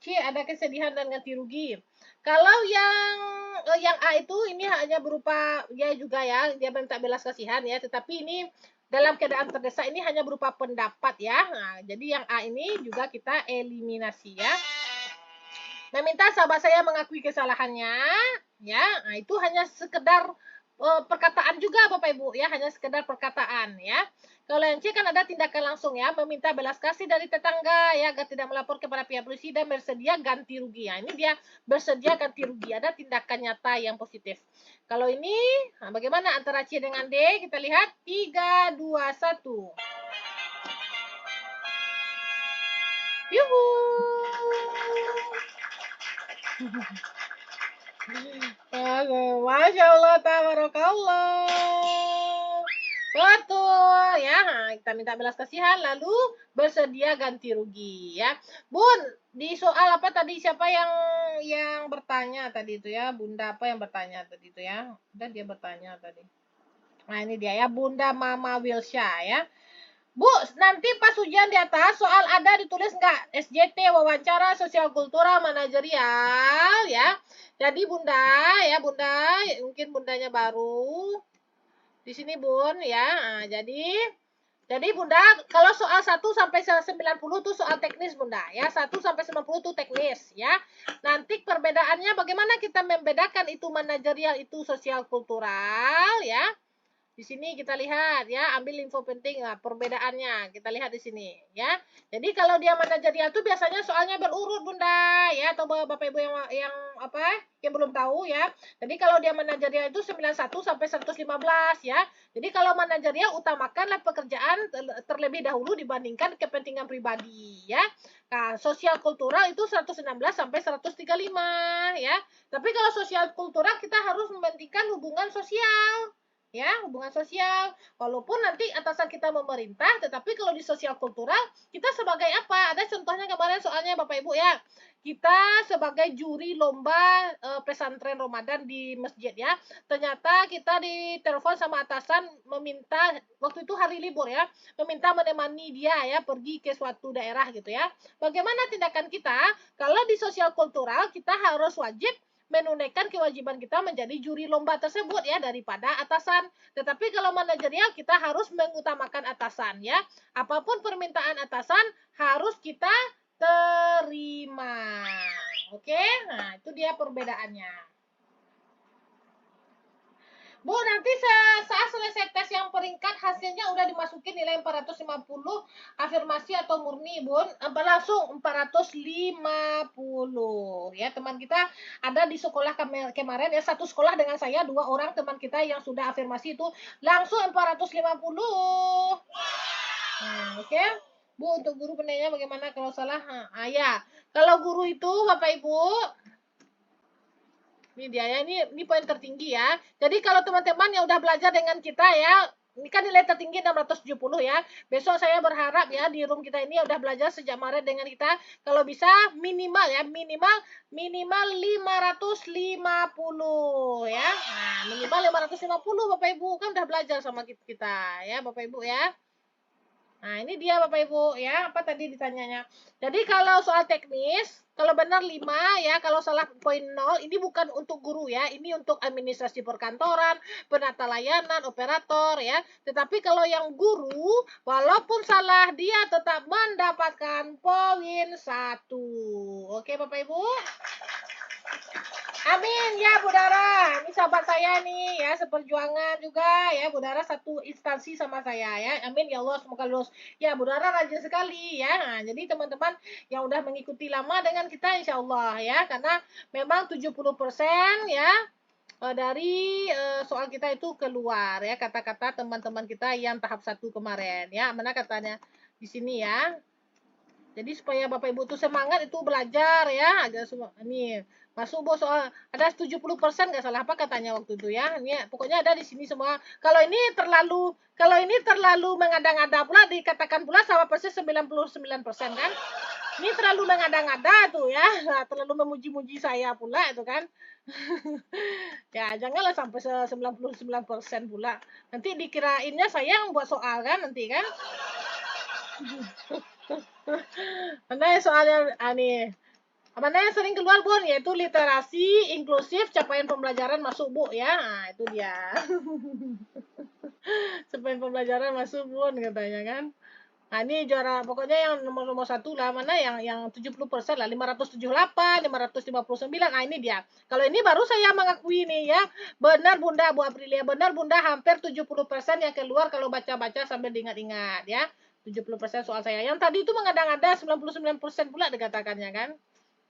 C ada kesedihan dan ganti rugi. Kalau yang A itu ini hanya berupa ya juga ya, dia minta belas kasihan ya, tetapi ini dalam keadaan terdesak ini hanya berupa pendapat ya. Nah, jadi yang A ini juga kita eliminasi ya. Meminta sahabat saya mengakui kesalahannya ya. Nah, itu hanya sekedar perkataan juga Bapak Ibu ya, hanya sekedar perkataan ya. Kalau yang C kan ada tindakan langsung ya, meminta belas kasih dari tetangga ya agar tidak melapor kepada pihak polisi dan bersedia ganti rugi. Ya, ini dia bersedia ganti rugi, ada tindakan nyata yang positif. Kalau ini bagaimana antara C dengan D? Kita lihat 3 2 1. Yuhu. Masya Allah, tabarakallah. Betul ya, kita minta belas kasihan lalu bersedia ganti rugi ya. Bun, di soal apa tadi siapa yang bertanya tadi itu ya? Bunda apa yang bertanya tadi itu ya? Dan dia bertanya tadi. Nah, ini dia ya, Bunda Mama Wilsha ya. Bu, nanti pas ujian di atas soal ada ditulis nggak? SJT, wawancara, sosial kultural, manajerial, ya. Jadi Bunda, ya Bunda, mungkin Bundanya baru. Di sini Bun, ya. Nah, jadi Bunda, kalau soal 1 sampai 90 tuh soal teknis Bunda, ya. 1 sampai 90 tuh teknis, ya. Nanti perbedaannya bagaimana kita membedakan itu manajerial, itu sosial kultural, ya. Di sini kita lihat ya, ambil info penting lah perbedaannya. Kita lihat di sini ya. Jadi kalau dia manajerial itu biasanya soalnya berurut Bunda ya, atau Bapak Ibu yang apa? Yang belum tahu ya. Jadi kalau dia manajerial itu 91 sampai 115 ya. Jadi kalau manajerial utamakanlah pekerjaan terlebih dahulu dibandingkan kepentingan pribadi ya. Nah, sosial kultural itu 116 sampai 135 ya. Tapi kalau sosial kultural kita harus mementingkan hubungan sosial. Ya, hubungan sosial. Walaupun nanti atasan kita memerintah, tetapi kalau di sosial kultural, kita sebagai apa? Ada contohnya kemarin soalnya Bapak Ibu ya. Kita sebagai juri lomba pesantren Ramadan di masjid ya. Ternyata kita ditelepon sama atasan meminta, waktu itu hari libur ya, meminta menemani dia ya pergi ke suatu daerah gitu ya. Bagaimana tindakan kita? Kalau di sosial kultural, kita harus wajib menunaikan kewajiban kita menjadi juri lomba tersebut ya daripada atasan. Tetapi kalau manajerial kita harus mengutamakan atasan ya. Apapun permintaan atasan harus kita terima. Oke? Nah, itu dia perbedaannya. Bu, nanti saat selesai tes yang peringkat hasilnya udah dimasukin nilai 450 afirmasi atau murni, Bun. Langsung 450. Ya, teman kita ada di sekolah kemarin ya, satu sekolah dengan saya, 2 orang teman kita yang sudah afirmasi itu langsung 450. Nah, oke. Okay? Bu, untuk guru penanya bagaimana kalau salah? Ya. Kalau guru itu Bapak Ibu, ini dia ya, ini poin tertinggi ya. Jadi kalau teman-teman yang udah belajar dengan kita ya, ini kan nilai tertinggi 670 ya. Besok saya berharap ya di room kita ini udah belajar sejak Maret dengan kita. Kalau bisa minimal ya, minimal 550 ya. Nah, minimal 550 Bapak Ibu kan udah belajar sama kita ya Bapak Ibu ya. Nah, ini dia Bapak Ibu ya, apa tadi ditanyanya. Jadi kalau soal teknis, kalau benar 5 ya, kalau salah poin 0, ini bukan untuk guru ya, ini untuk administrasi perkantoran, penata layanan, operator ya. Tetapi kalau yang guru, walaupun salah dia tetap mendapatkan poin 1. Oke Bapak Ibu? Amin ya Bu Dara. Ini sahabat saya nih ya, seperjuangan juga ya Bu Dara, satu instansi sama saya ya. Amin ya Allah, semoga lulus. Ya Bu Dara rajin sekali ya. Nah, jadi teman-teman yang udah mengikuti lama dengan kita insya Allah ya, karena memang 70% ya dari soal kita itu keluar ya, kata-kata teman-teman kita yang tahap 1 kemarin ya. Mana katanya di sini ya. Jadi supaya Bapak Ibu tuh semangat itu belajar ya, ada semua ini masuk Bu soal ada 70% nggak salah apa katanya waktu itu ya. Ini pokoknya ada di sini semua. Kalau ini terlalu mengada-ngada pula dikatakan pula sama persis 99% kan. Ini terlalu mengada-ngada tuh ya, terlalu memuji-muji saya pula itu kan. Ya, janganlah sampai 99% pula. Nanti dikirainnya saya yang buat soal kan nanti kan. Mana soalnya nih, mana yang sering keluar Bun, yaitu literasi inklusif capaian pembelajaran masuk Bu ya. Nah, itu dia. Capaian pembelajaran masuk Bun katanya kan. Nah, ini juara pokoknya yang nomor satu lah, mana yang 70% lah, 578, 559. Nah, ini dia. Kalau ini baru saya mengakui nih ya. Benar Bunda Bu Aprilia, benar Bunda, hampir 70% yang keluar kalau baca-baca sambil diingat-ingat ya. 70% soal saya. Yang tadi itu mengada-ngada 99% pula dikatakannya kan.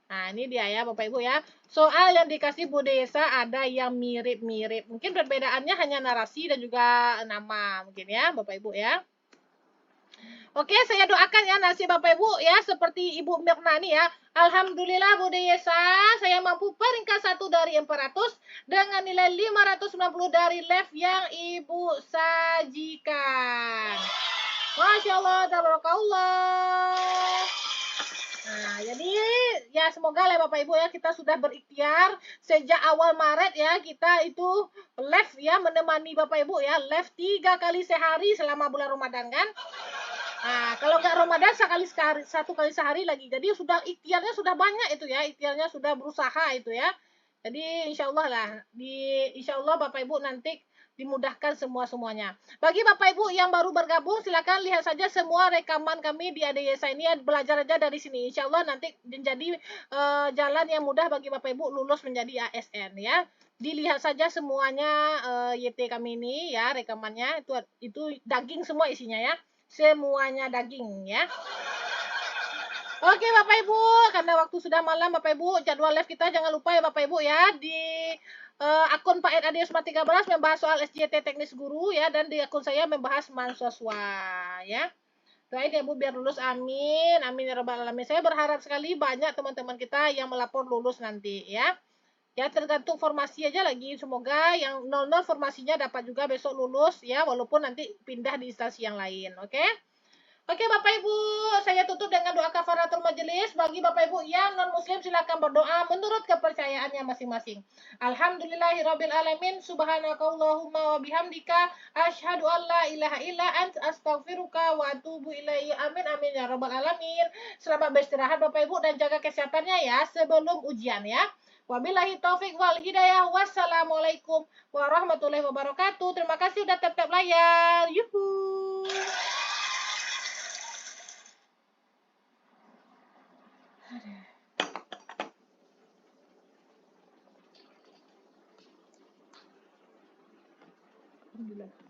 Nah, ini dia ya Bapak Ibu ya. Soal yang dikasih Bu Desa ada yang mirip-mirip. Mungkin perbedaannya hanya narasi dan juga nama mungkin ya Bapak Ibu ya. Oke, saya doakan ya nasib Bapak Ibu ya seperti Ibu Mirna nih ya. Alhamdulillah Bu Desa, saya mampu peringkat 1 dari 400 dengan nilai 590 dari live yang Ibu sajikan. Masya Allah, tabarakallah. Nah, jadi ya semoga lah Bapak Ibu ya kita sudah berikhtiar sejak awal Maret ya kita itu live ya menemani Bapak Ibu ya live 3 kali sehari selama bulan Ramadan kan. Nah, kalau nggak Ramadan satu kali sehari lagi. Jadi sudah ikhtiarnya sudah banyak itu ya, ikhtiarnya sudah berusaha itu ya. Jadi insya Allah lah, insya Allah Bapak Ibu nanti dimudahkan semua-semuanya. Bagi Bapak Ibu yang baru bergabung, silakan lihat saja semua rekaman kami di ADYSA ini, belajar aja dari sini. Insya Allah nanti menjadi jalan yang mudah bagi Bapak Ibu lulus menjadi ASN ya. Dilihat saja semuanya YT kami ini ya, rekamannya itu daging semua isinya ya. Semuanya daging ya. Oke Bapak Ibu, karena waktu sudah malam Bapak Ibu, jadwal live kita jangan lupa ya Bapak Ibu ya di akun Pak Ed Adiosma 13 membahas soal SJT teknis guru ya dan di akun saya membahas mahasiswa ya. Doain ya Bu biar lulus amin. Amin ya rabbal alamin. Saya berharap sekali banyak teman-teman kita yang melapor lulus nanti ya. Ya tergantung formasi aja lagi. Semoga yang 00 formasinya dapat juga besok lulus ya walaupun nanti pindah di instansi yang lain. Oke? Oke Bapak Ibu, saya tutup dengan doa kafaratul majelis. Bagi Bapak Ibu yang non-muslim silakan berdoa menurut kepercayaannya masing-masing. Alhamdulillahirabbil alamin, subhanakallahumma wa bihamdika asyhadu an la ilaha illa anta astaghfiruka wa atubu ilaihi. Amin amin ya rabbal alamin. Selamat beristirahat Bapak Ibu dan jaga kesehatannya ya sebelum ujian ya. Wabillahi taufik wal hidayah. Wassalamualaikum warahmatullahi wabarakatuh. Terima kasih udah tetap layar. Yuhuu. Alhamdulillah.